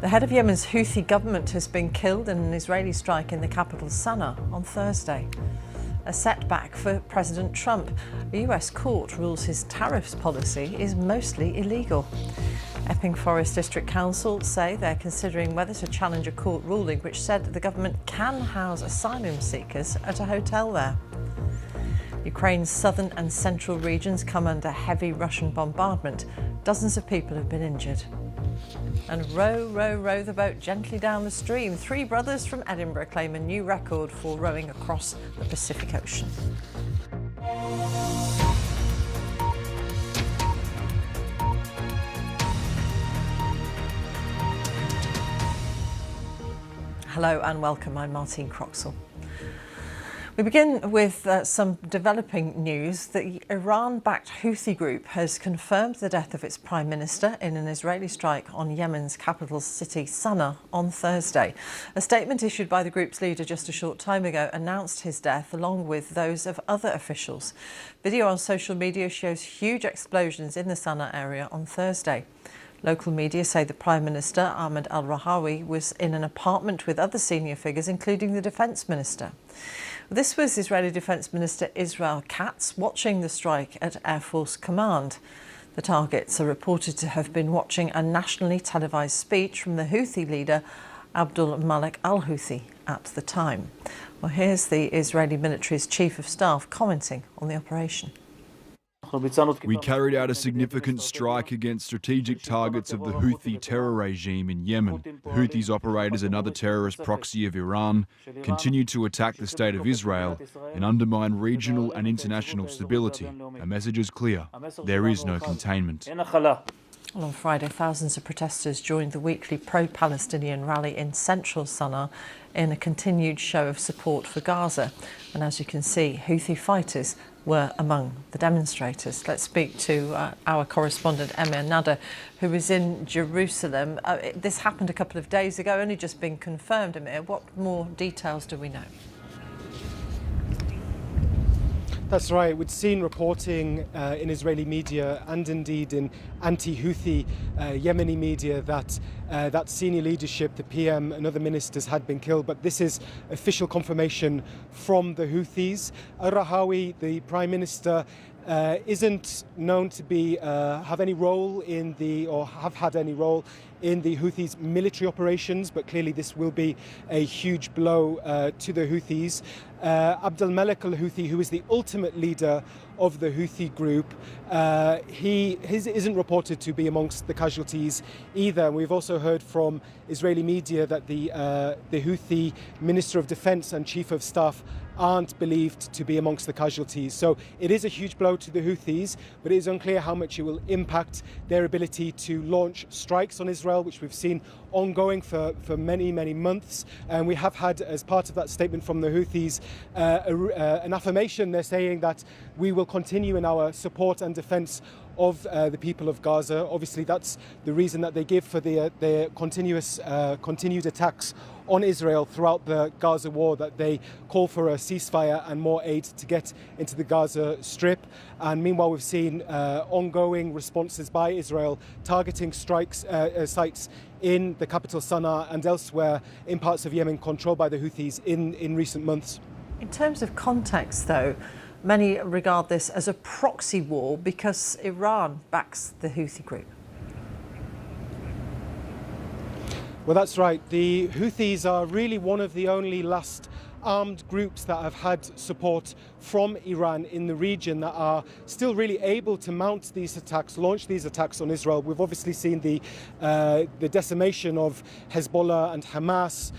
The head of Yemen's Houthi government has been killed in an Israeli strike in the capital Sana'a on Thursday. A setback for President Trump. A US court rules his tariffs policy is mostly illegal. Epping Forest District Council say they're considering whether to challenge a court ruling which said the government can house asylum seekers at a hotel there. Ukraine's southern and central regions come under heavy Russian bombardment. Dozens of people have been injured. And row, row, row the boat gently down the stream. 3 brothers from Edinburgh claim a new record for rowing across the Pacific Ocean. Hello and welcome, I'm Martine Croxall. We begin with some developing news. The Iran-backed Houthi group has confirmed the death of its prime minister in an Israeli strike on Yemen's capital city Sana'a on Thursday. A statement issued by the group's leader just a short time ago announced his death along with those of other officials. Video on social media shows huge explosions in the Sana'a area on Thursday. Local media say the Prime Minister, Ahmed al-Rahawi, was in an apartment with other senior figures, including the Defence Minister. This was Israeli Defence Minister Israel Katz watching the strike at Air Force Command. The targets are reported to have been watching a nationally televised speech from the Houthi leader Abdul Malik al-Houthi at the time. Well, here's the Israeli military's chief of staff commenting on the operation. We carried out a significant strike against strategic targets of the Houthi terror regime in Yemen. The Houthis operate as another terrorist proxy of Iran, continue to attack the state of Israel and undermine regional and international stability. Our message is clear. There is no containment. On Friday, thousands of protesters joined the weekly pro-Palestinian rally in central Sana'a in a continued show of support for Gaza. And as you can see, Houthi fighters were among the demonstrators. Let's speak to our correspondent Emir Nader, who is in Jerusalem. This happened a couple of days ago, only just been confirmed. Emir, what more details do we know? That's right. We'd seen reporting in Israeli media and indeed in anti-Houthi Yemeni media that that senior leadership, the PM and other ministers had been killed. But this is official confirmation from the Houthis. Al-Rahawi, the Prime Minister, isn't known to be have any role in the, or have had any role in the Houthis' military operations, but clearly this will be a huge blow to the Houthis. Abdul Malik al-Houthi, who is the ultimate leader of the Houthi group, he isn't reported to be amongst the casualties either. We've also heard from Israeli media that the Houthi Minister of Defense and Chief of Staff aren't believed to be amongst the casualties. So it is a huge blow to the Houthis, but it is unclear how much it will impact their ability to launch strikes on Israel, which we've seen ongoing for many, many months. And we have had, as part of that statement from the Houthis, an affirmation. They're saying that we will continue in our support and defense of the people of Gaza. Obviously, that's the reason that they give for their continued attacks on Israel throughout the Gaza war, that they call for a ceasefire and more aid to get into the Gaza Strip. And meanwhile, we've seen ongoing responses by Israel targeting strikes sites in the capital Sana'a and elsewhere in parts of Yemen controlled by the Houthis in recent months. In terms of context, though, many regard this as a proxy war because Iran backs the Houthi group. Well, that's right. The Houthis are really one of the only last armed groups that have had support from Iran in the region that are still really able to mount these attacks, launch these attacks on Israel. We've obviously seen the decimation of Hezbollah and Hamas.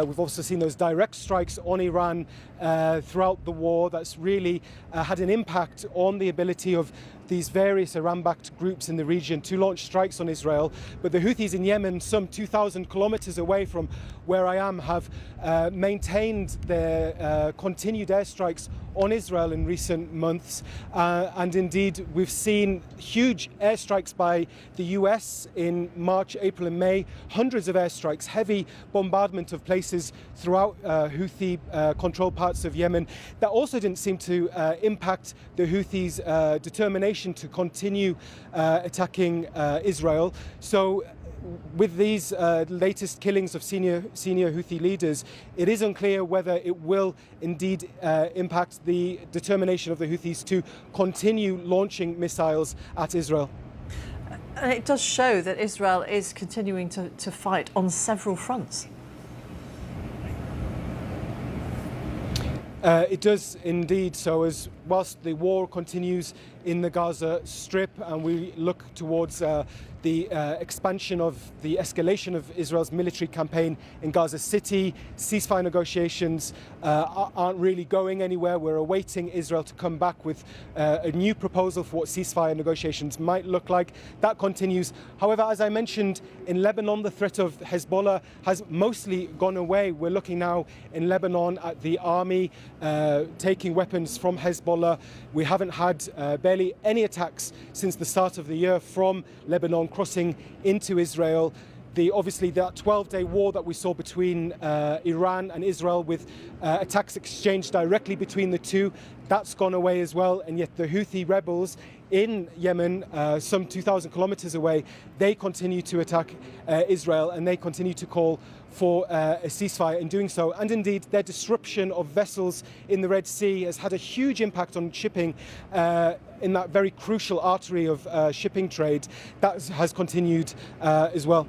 We've also seen those direct strikes on Iran throughout the war. That's really had an impact on the ability of these various Iran-backed groups in the region to launch strikes on Israel. But the Houthis in Yemen, some 2,000 kilometers away from where I am, have maintained their continued airstrikes on Israel in recent months. And indeed, we've seen huge airstrikes by the US in March, April and May, hundreds of airstrikes, heavy bombardment of places throughout Houthi-controlled parts of Yemen. That also didn't seem to impact the Houthis' determination determination to continue attacking Israel. So with these latest killings of senior Houthi leaders, it is unclear whether it will indeed impact the determination of the Houthis to continue launching missiles at Israel. And it does show that Israel is continuing to fight on several fronts. It does indeed. So as whilst the war continues in the Gaza Strip and we look towards the expansion of the escalation of Israel's military campaign in Gaza City, ceasefire negotiations aren't really going anywhere. We're awaiting Israel to come back with a new proposal for what ceasefire negotiations might look like. That continues. However, as I mentioned, in Lebanon, the threat of Hezbollah has mostly gone away. We're looking now in Lebanon at the army taking weapons from Hezbollah. We haven't had barely any attacks since the start of the year from Lebanon crossing into Israel. Obviously that 12-day war that we saw between Iran and Israel with attacks exchanged directly between the two, that's gone away as well. And yet the Houthi rebels in Yemen, some 2,000 kilometers away, they continue to attack Israel and they continue to call for a ceasefire in doing so. And indeed, their disruption of vessels in the Red Sea has had a huge impact on shipping in that very crucial artery of shipping trade. That has continued as well.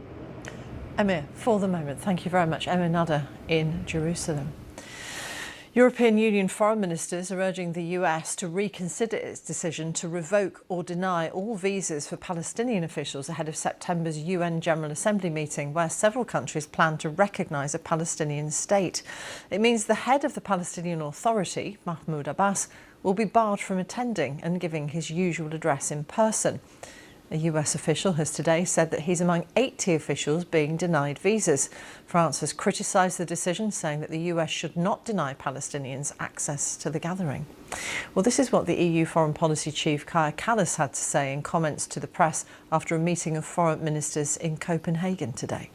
Emir, for the moment, thank you very much. Emir Nada in Jerusalem. European Union foreign ministers are urging the US to reconsider its decision to revoke or deny all visas for Palestinian officials ahead of September's UN General Assembly meeting, where several countries plan to recognise a Palestinian state. It means the head of the Palestinian Authority, Mahmoud Abbas, will be barred from attending and giving his usual address in person. A US official has today said that he's among 80 officials being denied visas. France has criticised the decision, saying that the US should not deny Palestinians access to the gathering. Well, this is what the EU Foreign Policy Chief Kaja Kallas had to say in comments to the press after a meeting of foreign ministers in Copenhagen today.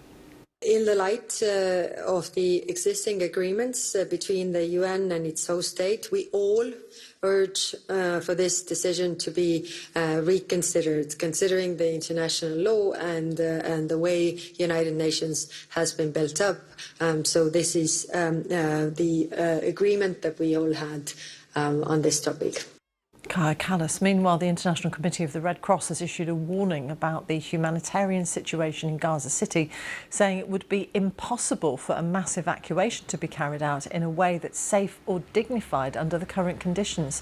In the light of the existing agreements between the UN and its host state, we all urge for this decision to be reconsidered, considering the international law and the way United Nations has been built up. So this is the agreement that we all had on this topic. Kaja Kallas. Meanwhile, the International Committee of the Red Cross has issued a warning about the humanitarian situation in Gaza City, saying it would be impossible for a mass evacuation to be carried out in a way that's safe or dignified under the current conditions.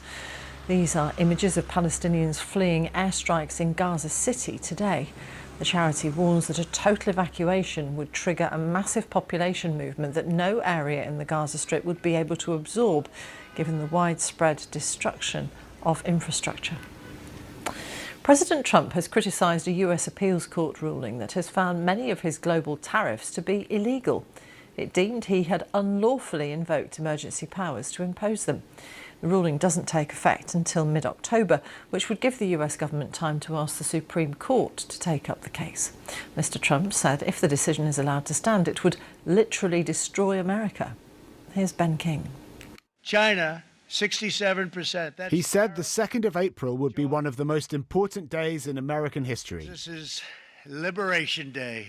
These are images of Palestinians fleeing airstrikes in Gaza City today. The charity warns that a total evacuation would trigger a massive population movement that no area in the Gaza Strip would be able to absorb, given the widespread destruction of infrastructure. President Trump has criticised a US appeals court ruling that has found many of his global tariffs to be illegal. It deemed he had unlawfully invoked emergency powers to impose them. The ruling doesn't take effect until mid-October, which would give the US government time to ask the Supreme Court to take up the case. Mr. Trump said if the decision is allowed to stand, it would literally destroy America. Here's Ben King. China, 67%. He said the 2nd of April would be one of the most important days in American history. This is Liberation Day,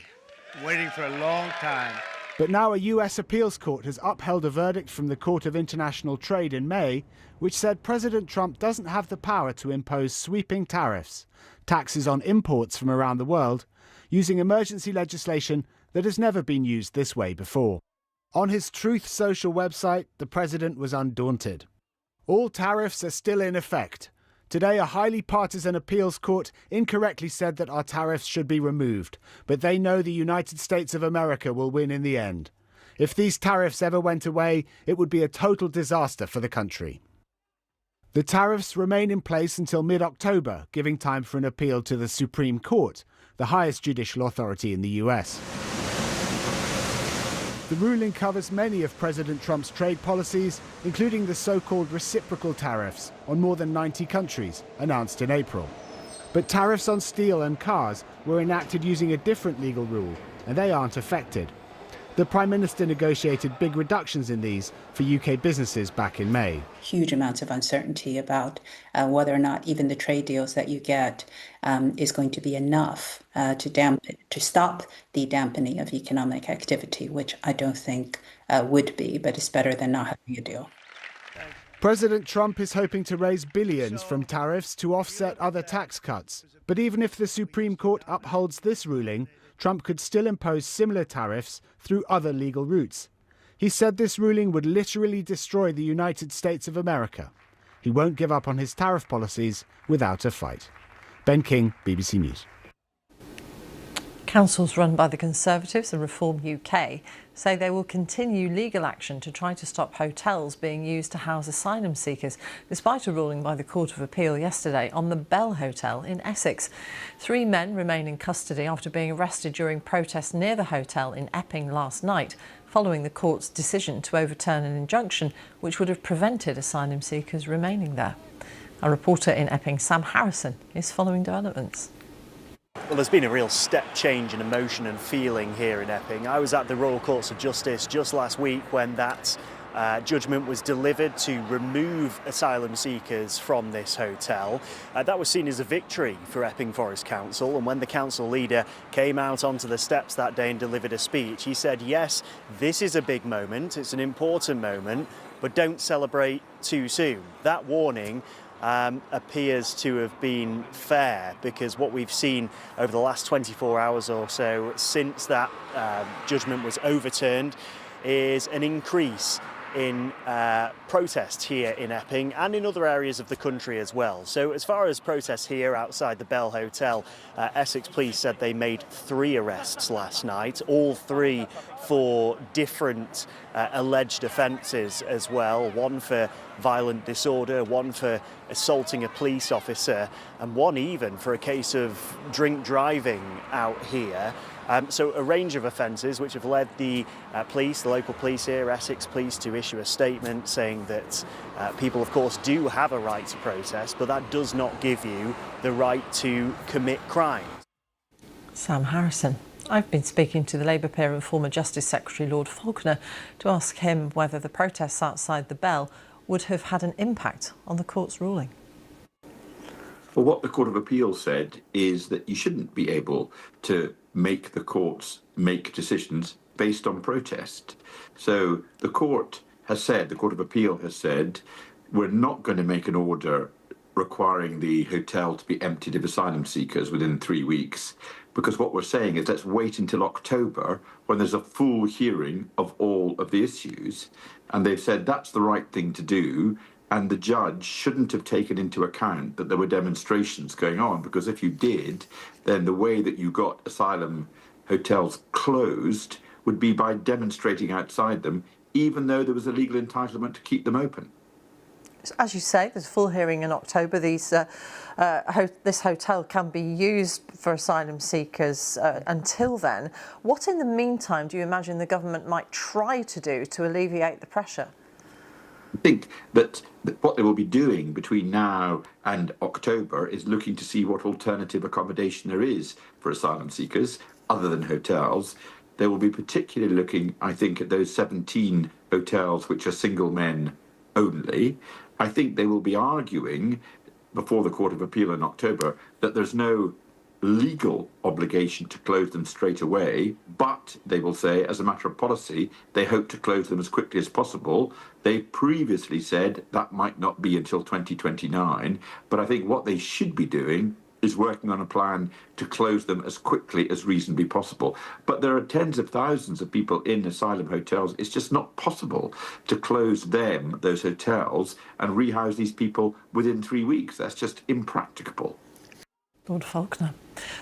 waiting for a long time. But now a US appeals court has upheld a verdict from the Court of International Trade in May, which said President Trump doesn't have the power to impose sweeping tariffs, taxes on imports from around the world, using emergency legislation that has never been used this way before. On his Truth Social website, the president was undaunted. All tariffs are still in effect. Today, a highly partisan appeals court incorrectly said that our tariffs should be removed, but they know the United States of America will win in the end. If these tariffs ever went away, it would be a total disaster for the country. The tariffs remain in place until mid-October, giving time for an appeal to the Supreme Court, the highest judicial authority in the US. The ruling covers many of President Trump's trade policies, including the so-called reciprocal tariffs on more than 90 countries, announced in April. But tariffs on steel and cars were enacted using a different legal rule, and they aren't affected. The Prime Minister negotiated big reductions in these for UK businesses back in May. Huge amounts of uncertainty about whether or not even the trade deals that you get is going to be enough to stop the dampening of economic activity, which I don't think would be, but it's better than not having a deal. President Trump is hoping to raise billions from tariffs to offset other tax cuts. But even if the Supreme Court upholds this ruling, Trump could still impose similar tariffs through other legal routes. He said this ruling would literally destroy the United States of America. He won't give up on his tariff policies without a fight. Ben King, BBC News. Councils run by the Conservatives and Reform UK say they will continue legal action to try to stop hotels being used to house asylum seekers, despite a ruling by the Court of Appeal yesterday on the Bell Hotel in Essex. 3 men remain in custody after being arrested during protests near the hotel in Epping last night, following the court's decision to overturn an injunction which would have prevented asylum seekers remaining there. Our reporter in Epping, Sam Harrison, is following developments. Well, there's been a real step change in emotion and feeling here in Epping. I was at the Royal Courts of Justice just last week when that judgment was delivered to remove asylum seekers from this hotel. That was seen as a victory for Epping Forest Council, and when the council leader came out onto the steps that day and delivered a speech, he said, yes, this is a big moment, it's an important moment, but don't celebrate too soon. That warning appears to have been fair, because what we've seen over the last 24 hours or so since that judgment was overturned is an increase in protests here in Epping and in other areas of the country as well. So as far as protests here outside the Bell Hotel, Essex Police said they made 3 arrests last night, all 3 for different alleged offences as well. 1 for violent disorder, 1 for assaulting a police officer, and 1 even for a case of drink driving out here. So a range of offences which have led the police, the local police here, Essex Police, to issue a statement saying that people, of course, do have a right to protest, but that does not give you the right to commit crime. Sam Harrison. I've been speaking to the Labour peer and former Justice Secretary Lord Falconer to ask him whether the protests outside the Bell would have had an impact on the court's ruling. Well, what the Court of Appeal said is that you shouldn't be able to make the courts make decisions based on protest. So the Court of Appeal has said, we're not going to make an order requiring the hotel to be emptied of asylum seekers within 3 weeks, because what we're saying is let's wait until October when there's a full hearing of all of the issues. And they've said that's the right thing to do. And the judge shouldn't have taken into account that there were demonstrations going on, because if you did, then the way that you got asylum hotels closed would be by demonstrating outside them, even though there was a legal entitlement to keep them open. As you say, there's a full hearing in October. This hotel can be used for asylum seekers until then. What in the meantime do you imagine the government might try to do to alleviate the pressure? I think that what they will be doing between now and October is looking to see what alternative accommodation there is for asylum seekers other than hotels. They will be particularly looking, I think, at those 17 hotels which are single men only. I think they will be arguing before the Court of Appeal in October that there's no legal obligation to close them straight away, but they will say, as a matter of policy, they hope to close them as quickly as possible. They previously said that might not be until 2029, but I think what they should be doing is working on a plan to close them as quickly as reasonably possible. But there are tens of thousands of people in asylum hotels. It's just not possible to close them, those hotels, and rehouse these people within 3 weeks. That's just impracticable. Lord Falconer.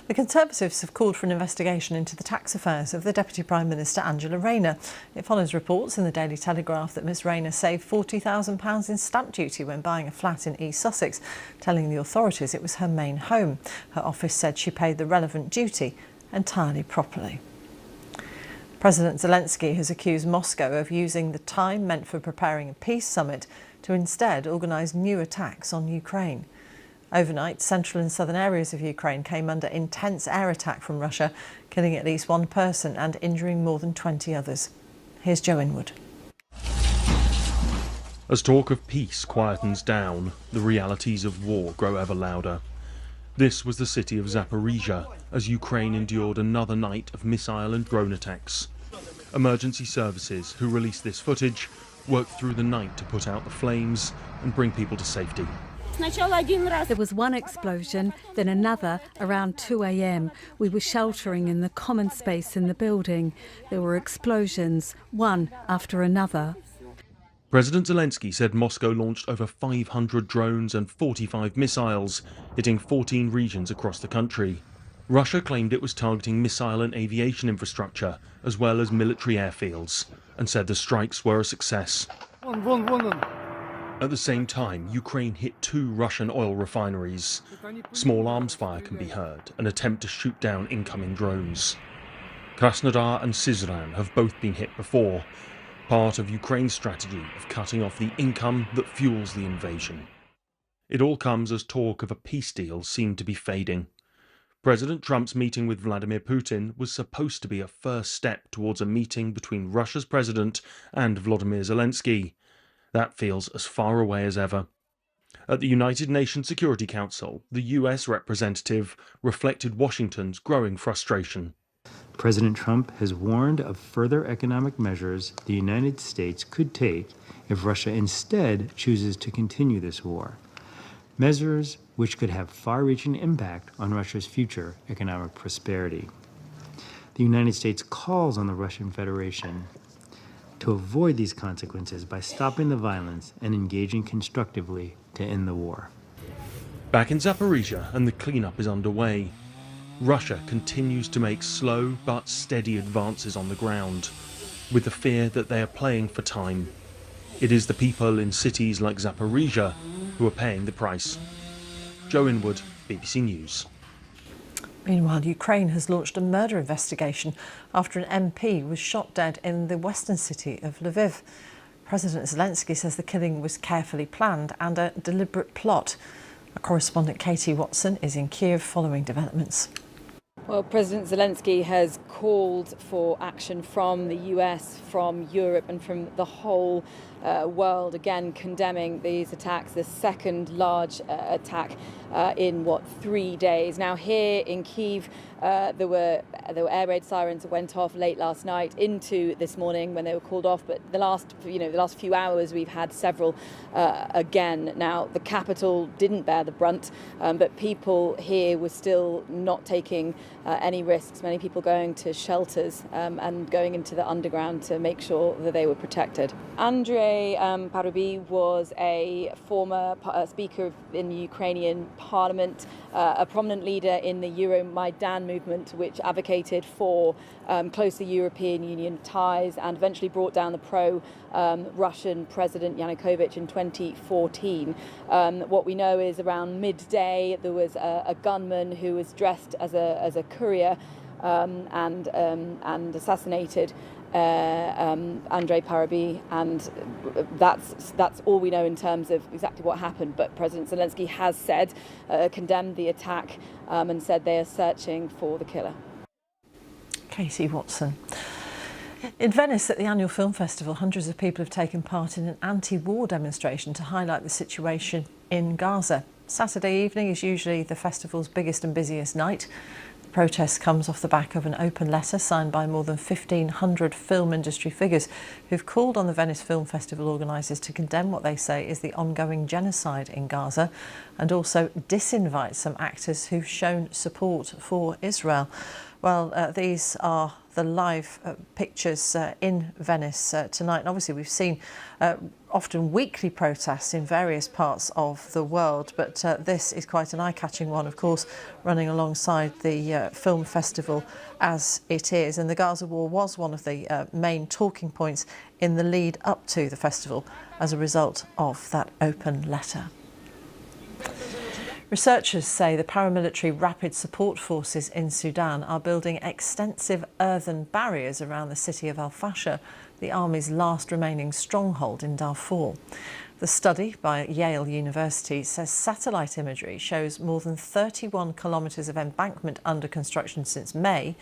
The Conservatives have called for an investigation into the tax affairs of the Deputy Prime Minister Angela Rayner. It follows reports in the Daily Telegraph that Ms Rayner saved £40,000 in stamp duty when buying a flat in East Sussex, telling the authorities it was her main home. Her office said she paid the relevant duty entirely properly. President Zelensky has accused Moscow of using the time meant for preparing a peace summit to instead organise new attacks on Ukraine. Overnight, central and southern areas of Ukraine came under intense air attack from Russia, killing at least one person and injuring more than 20 others. Here's Joe Inwood. As talk of peace quietens down, the realities of war grow ever louder. This was the city of Zaporizhia as Ukraine endured another night of missile and drone attacks. Emergency services who released this footage worked through the night to put out the flames and bring people to safety. There was one explosion, then another around 2 a.m. We were sheltering in the common space in the building. There were explosions, one after another. President Zelensky said Moscow launched over 500 drones and 45 missiles, hitting 14 regions across the country. Russia claimed it was targeting missile and aviation infrastructure, as well as military airfields, and said the strikes were a success. At the same time, Ukraine hit 2 Russian oil refineries. Small arms fire can be heard, an attempt to shoot down incoming drones. Krasnodar and Syzran have both been hit before, part of Ukraine's strategy of cutting off the income that fuels the invasion. It all comes as talk of a peace deal seemed to be fading. President Trump's meeting with Vladimir Putin was supposed to be a first step towards a meeting between Russia's president and Volodymyr Zelensky. That feels as far away as ever. At the United Nations Security Council, the US representative reflected Washington's growing frustration. President Trump has warned of further economic measures the United States could take if Russia instead chooses to continue this war. Measures which could have far-reaching impact on Russia's future economic prosperity. The United States calls on the Russian Federation to avoid these consequences by stopping the violence and engaging constructively to end the war. Back in Zaporizhia, and the cleanup is underway. Russia continues to make slow but steady advances on the ground, with the fear that they are playing for time. It is the people in cities like Zaporizhia who are paying the price. Joe Inwood, BBC News. Meanwhile, Ukraine has launched a murder investigation after an MP was shot dead in the western city of Lviv. President Zelensky says the killing was carefully planned and a deliberate plot. Our correspondent Katie Watson is in Kiev following developments. Well, President Zelensky has called for action from the US, from Europe and from the whole world, again condemning these attacks, the second large attack in 3 days. Now here in Kyiv, there were air raid sirens that went off late last night into this morning when they were called off. But the last few hours we've had several again. Now the capital didn't bear the brunt, but people here were still not taking any risks. Many people going to shelters and going into the underground to make sure that they were protected. Andrei Parubiy was a former speaker in the Ukrainian parliament, a prominent leader in the Euromaidan movement, which advocated for closer European Union ties and eventually brought down the pro-Russian President Yanukovych in 2014. What we know is around midday there was a gunman who was dressed as a courier and assassinated Andrei Parubiy, and that's all we know in terms of exactly what happened. But President Zelensky has said, condemned the attack and said they are searching for the killer. Katie Watson. In Venice at the annual film festival, hundreds of people have taken part in an anti-war demonstration to highlight the situation in Gaza. Saturday evening is usually the festival's biggest and busiest night. The protest comes off the back of an open letter signed by more than 1,500 film industry figures who've called on the Venice Film Festival organisers to condemn what they say is the ongoing genocide in Gaza and also disinvite some actors who've shown support for Israel. Well, these are the live pictures in Venice tonight. And obviously we've seen often weekly protests in various parts of the world, but this is quite an eye-catching one, of course, running alongside the film festival as it is. And the Gaza war was one of the main talking points in the lead up to the festival as a result of that open letter. Researchers say the paramilitary Rapid Support Forces in Sudan are building extensive earthen barriers around the city of Al Fasher, the army's last remaining stronghold in Darfur. The study by Yale University says satellite imagery shows more than 31 kilometres of embankment under construction since May,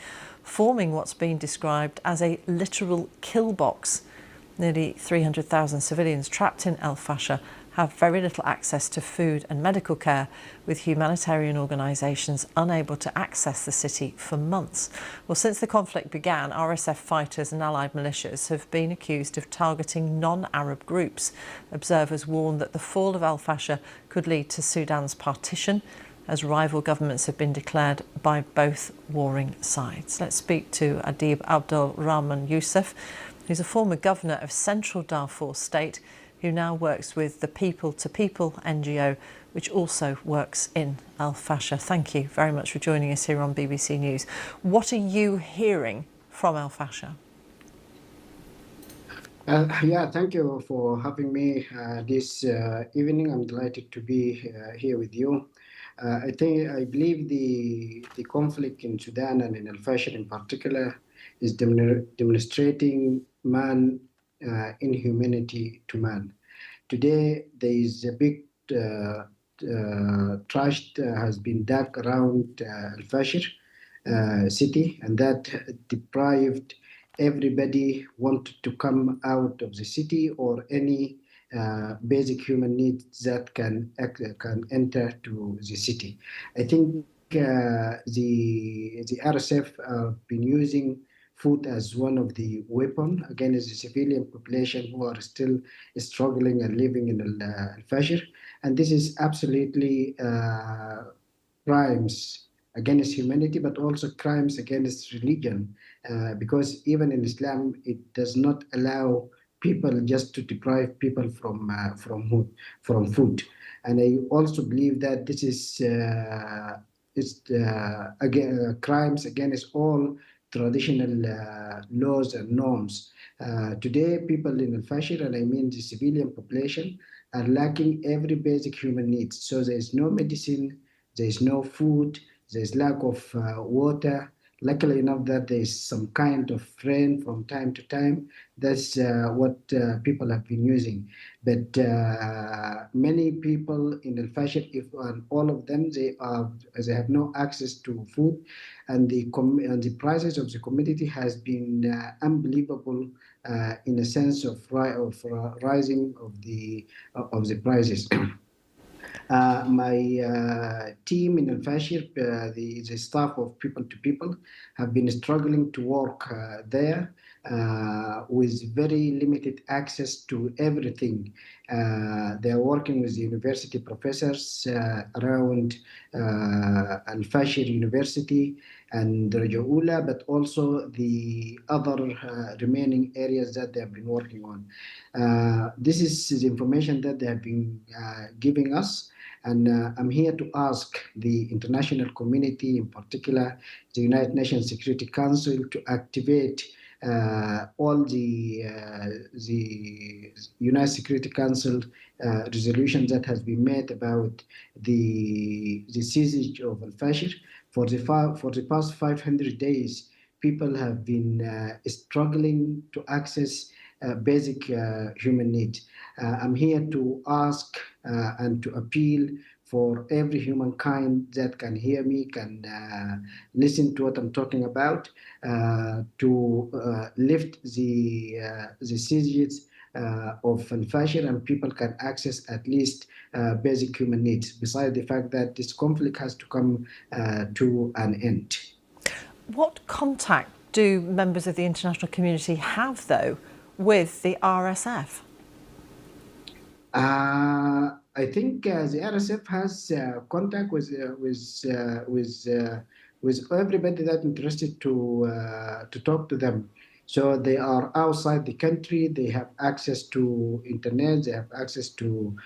forming what's been described as a literal kill box. Nearly 300,000 civilians trapped in El Fasher have very little access to food and medical care, with humanitarian organisations unable to access the city for months. Well, since the conflict began, RSF fighters and allied militias have been accused of targeting non-Arab groups. Observers warn that the fall of El Fasher could lead to Sudan's partition, as rival governments have been declared by both warring sides. Let's speak to Adib Abdul Rahman Youssef, who's a former governor of Central Darfur State, who now works with the People to People NGO, which also works in El Fasher. Thank you very much for joining us here on BBC News. What are you hearing from El Fasher? Thank you for having me this evening. I'm delighted to be here with you. I believe the conflict in Sudan and in El Fasher in particular is demonstrating man inhumanity to man. Today, there is a big trash has been dug around El Fasher city, and that deprived everybody wanted to come out of the city or any basic human needs that can enter to the city. I think the RSF have been using food as one of the weapon against the civilian population who are still struggling and living in El Fasher. And this is absolutely crimes against humanity, but also crimes against religion, because even in Islam, it does not allow people just to deprive people from food. And I also believe that this is crimes against all traditional laws and norms. Today, people in El Fasher, and I mean the civilian population, are lacking every basic human needs. So there is no medicine, there is no food, there is lack of water. Luckily enough that there is some kind of rain from time to time. That's what people have been using. But many people in El Fasher, if all of them, they have no access to food, and the prices of the commodity has been unbelievable in a sense of rising of the prices. My team in El Fasher, the staff of People to People, have been struggling to work there with very limited access to everything. They are working with the university professors around Al Fasher University and Rajaula, but also the other remaining areas that they have been working on. This is the information that they have been giving us. And I'm here to ask the international community, in particular the United Nations Security Council, to activate all the United Security Council resolutions that has been made about the siege of Al Fasher. For the past 500 days, people have been struggling to access basic human needs. I'm here to ask and to appeal for every humankind that can hear me, can listen to what I'm talking about, to lift the sieges of Al Fasher, and people can access at least basic human needs, besides the fact that this conflict has to come to an end. What contact do members of the international community have, though, with the RSF? I think the RSF has contact with everybody that's interested to talk to them. So they are outside the country. They have access to internet. They have access to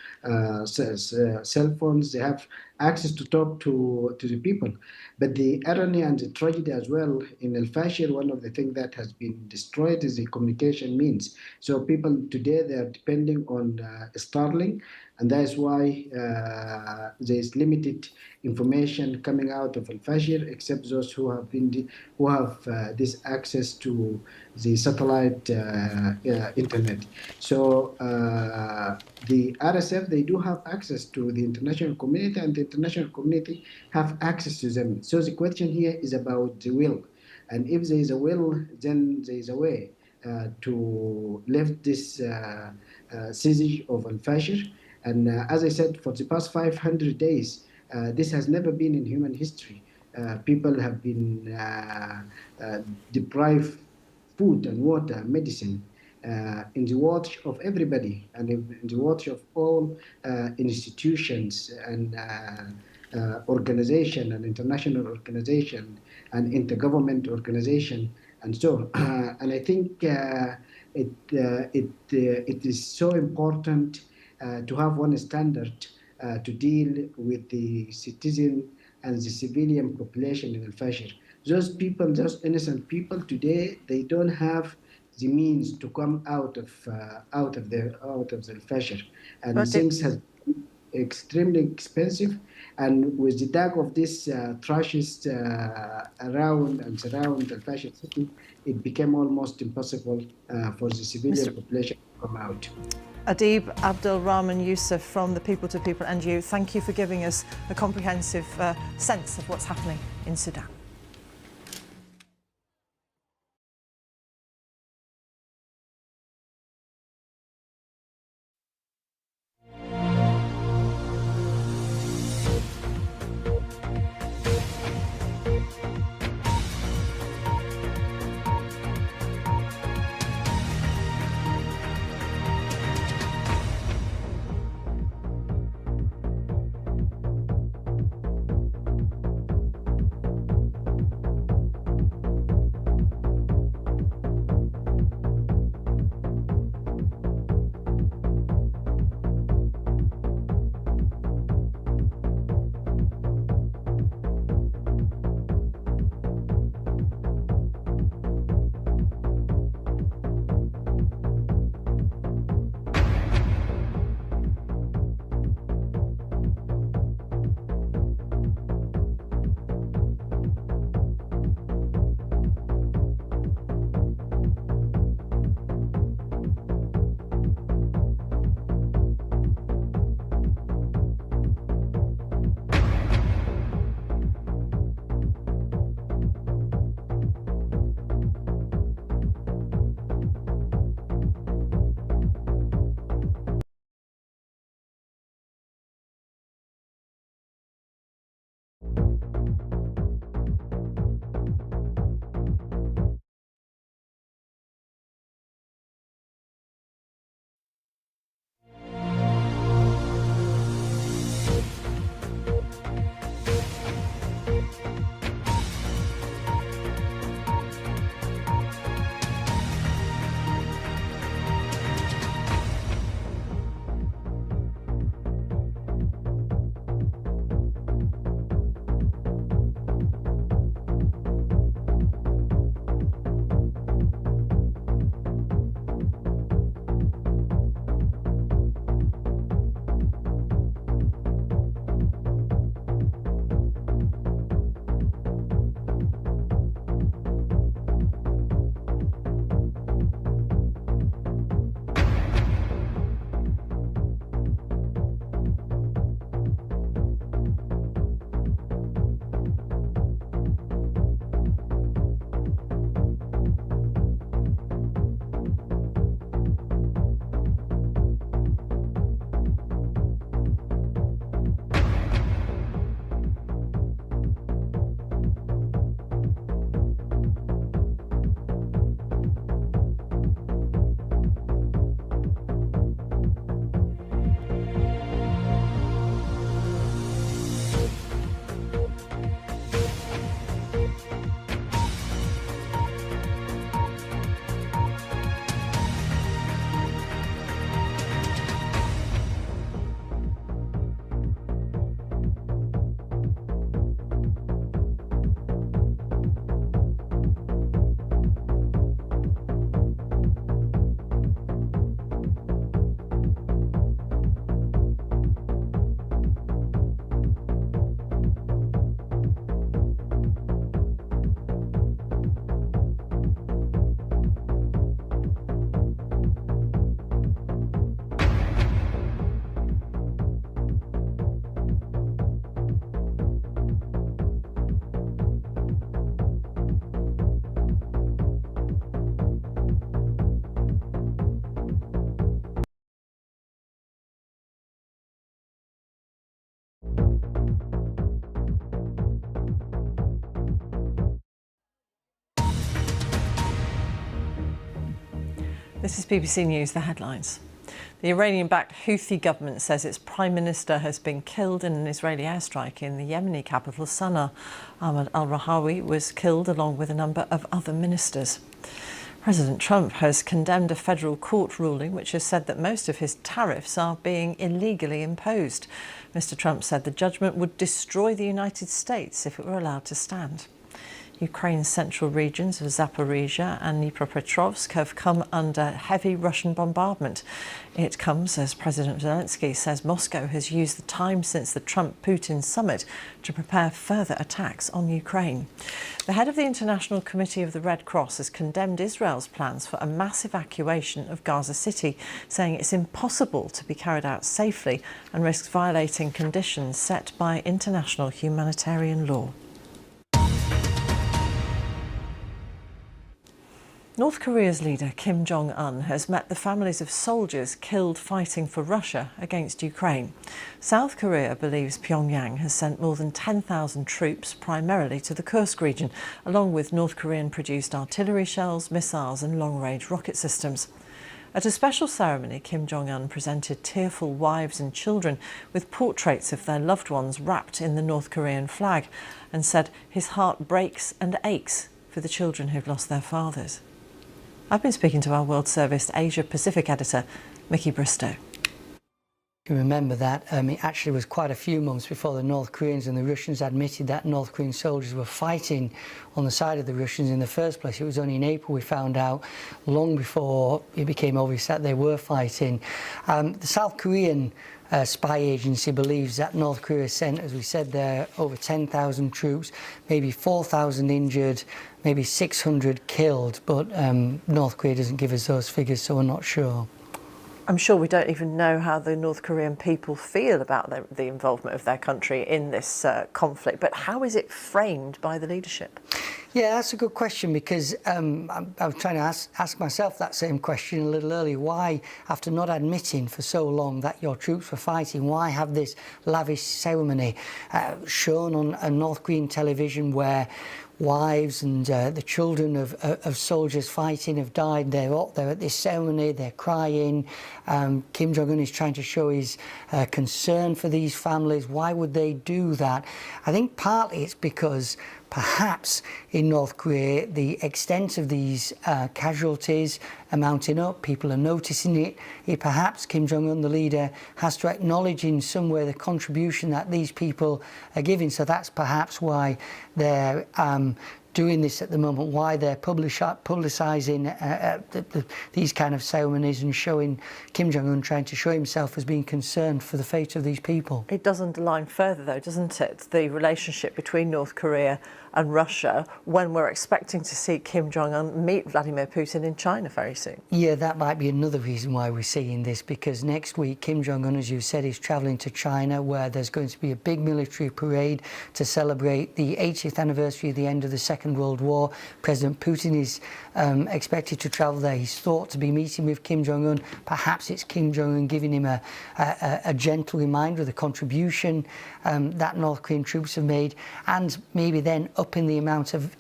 cell phones. They have access to talk to the people. But the irony and the tragedy as well in El Fasher, one of the things that has been destroyed is the communication means. So people today, they are depending on Starlink, and that is why there is limited information coming out of Al Fasher, except those who have this access to the satellite internet. So the RSF, they do have access to the international community, and the international community have access to them. So the question here is about the will. And if there is a will, then there is a way to lift this siege of Al-Fashir. And as I said, for the past 500 days, this has never been in human history. People have been deprived food and water, medicine, in the watch of everybody and in the watch of all institutions and organization and international organization and intergovernment organization and so on. And I think it is so important to have one standard to deal with the citizen and the civilian population in Al-Fashir. Those people, those innocent people today, they don't have the means to come out of the Al-Fashir, and but things have been extremely expensive. And with the dark of this trashes around and surround Al-Fashir city, it became almost impossible for the civilian population to come out. Adib Abdul Rahman Yusuf from the People to People NGO, thank you for giving us a comprehensive sense of what's happening in Sudan. This is BBC News, the headlines. The Iranian-backed Houthi government says its prime minister has been killed in an Israeli airstrike in the Yemeni capital Sana'a. Ahmad al-Rahawi was killed along with a number of other ministers. President Trump has condemned a federal court ruling which has said that most of his tariffs are being illegally imposed. Mr. Trump said the judgment would destroy the United States if it were allowed to stand. Ukraine's central regions of Zaporizhia and Dnipropetrovsk have come under heavy Russian bombardment. It comes as President Zelensky says Moscow has used the time since the Trump-Putin summit to prepare further attacks on Ukraine. The head of the International Committee of the Red Cross has condemned Israel's plans for a mass evacuation of Gaza City, saying it's impossible to be carried out safely and risks violating conditions set by international humanitarian law. North Korea's leader Kim Jong-un has met the families of soldiers killed fighting for Russia against Ukraine. South Korea believes Pyongyang has sent more than 10,000 troops, primarily to the Kursk region, along with North Korean-produced artillery shells, missiles and long-range rocket systems. At a special ceremony, Kim Jong-un presented tearful wives and children with portraits of their loved ones wrapped in the North Korean flag and said his heart breaks and aches for the children who've lost their fathers. I've been speaking to our World Service Asia Pacific editor, Mickey Bristow. You remember that it actually was quite a few months before the North Koreans and the Russians admitted that North Korean soldiers were fighting on the side of the Russians in the first place. It was only in April we found out, long before it became obvious that they were fighting. The South Korean spy agency believes that North Korea sent, as we said there, over 10,000 troops, maybe 4,000 injured, maybe 600 killed, but North Korea doesn't give us those figures, so we're not sure. I'm sure we don't even know how the North Korean people feel about the involvement of their country in this conflict, but how is it framed by the leadership? Yeah, that's a good question, because I was trying to ask myself that same question a little earlier. Why, after not admitting for so long that your troops were fighting, why have this lavish ceremony shown on North Korean television where wives and the children of soldiers fighting have died? They're at this ceremony, they're crying. Kim Jong-un is trying to show his concern for these families. Why would they do that? I think partly it's because perhaps in North Korea the extent of these casualties are mounting up, people are noticing it. Perhaps Kim Jong-un, the leader, has to acknowledge in some way the contribution that these people are giving. So that's perhaps why they're doing this at the moment, why they're publicising these kind of ceremonies and showing Kim Jong-un trying to show himself as being concerned for the fate of these people. It does underline further, though, doesn't it, the relationship between North Korea and Russia when we're expecting to see Kim Jong-un meet Vladimir Putin in China very soon. Yeah, that might be another reason why we're seeing this, because next week Kim Jong-un, as you said, is travelling to China, where there's going to be a big military parade to celebrate the 80th anniversary of the end of the Second World War. President Putin is expected to travel there. He's thought to be meeting with Kim Jong-un. Perhaps it's Kim Jong-un giving him a gentle reminder of the contribution that North Korean troops have made, and maybe then upping the amount of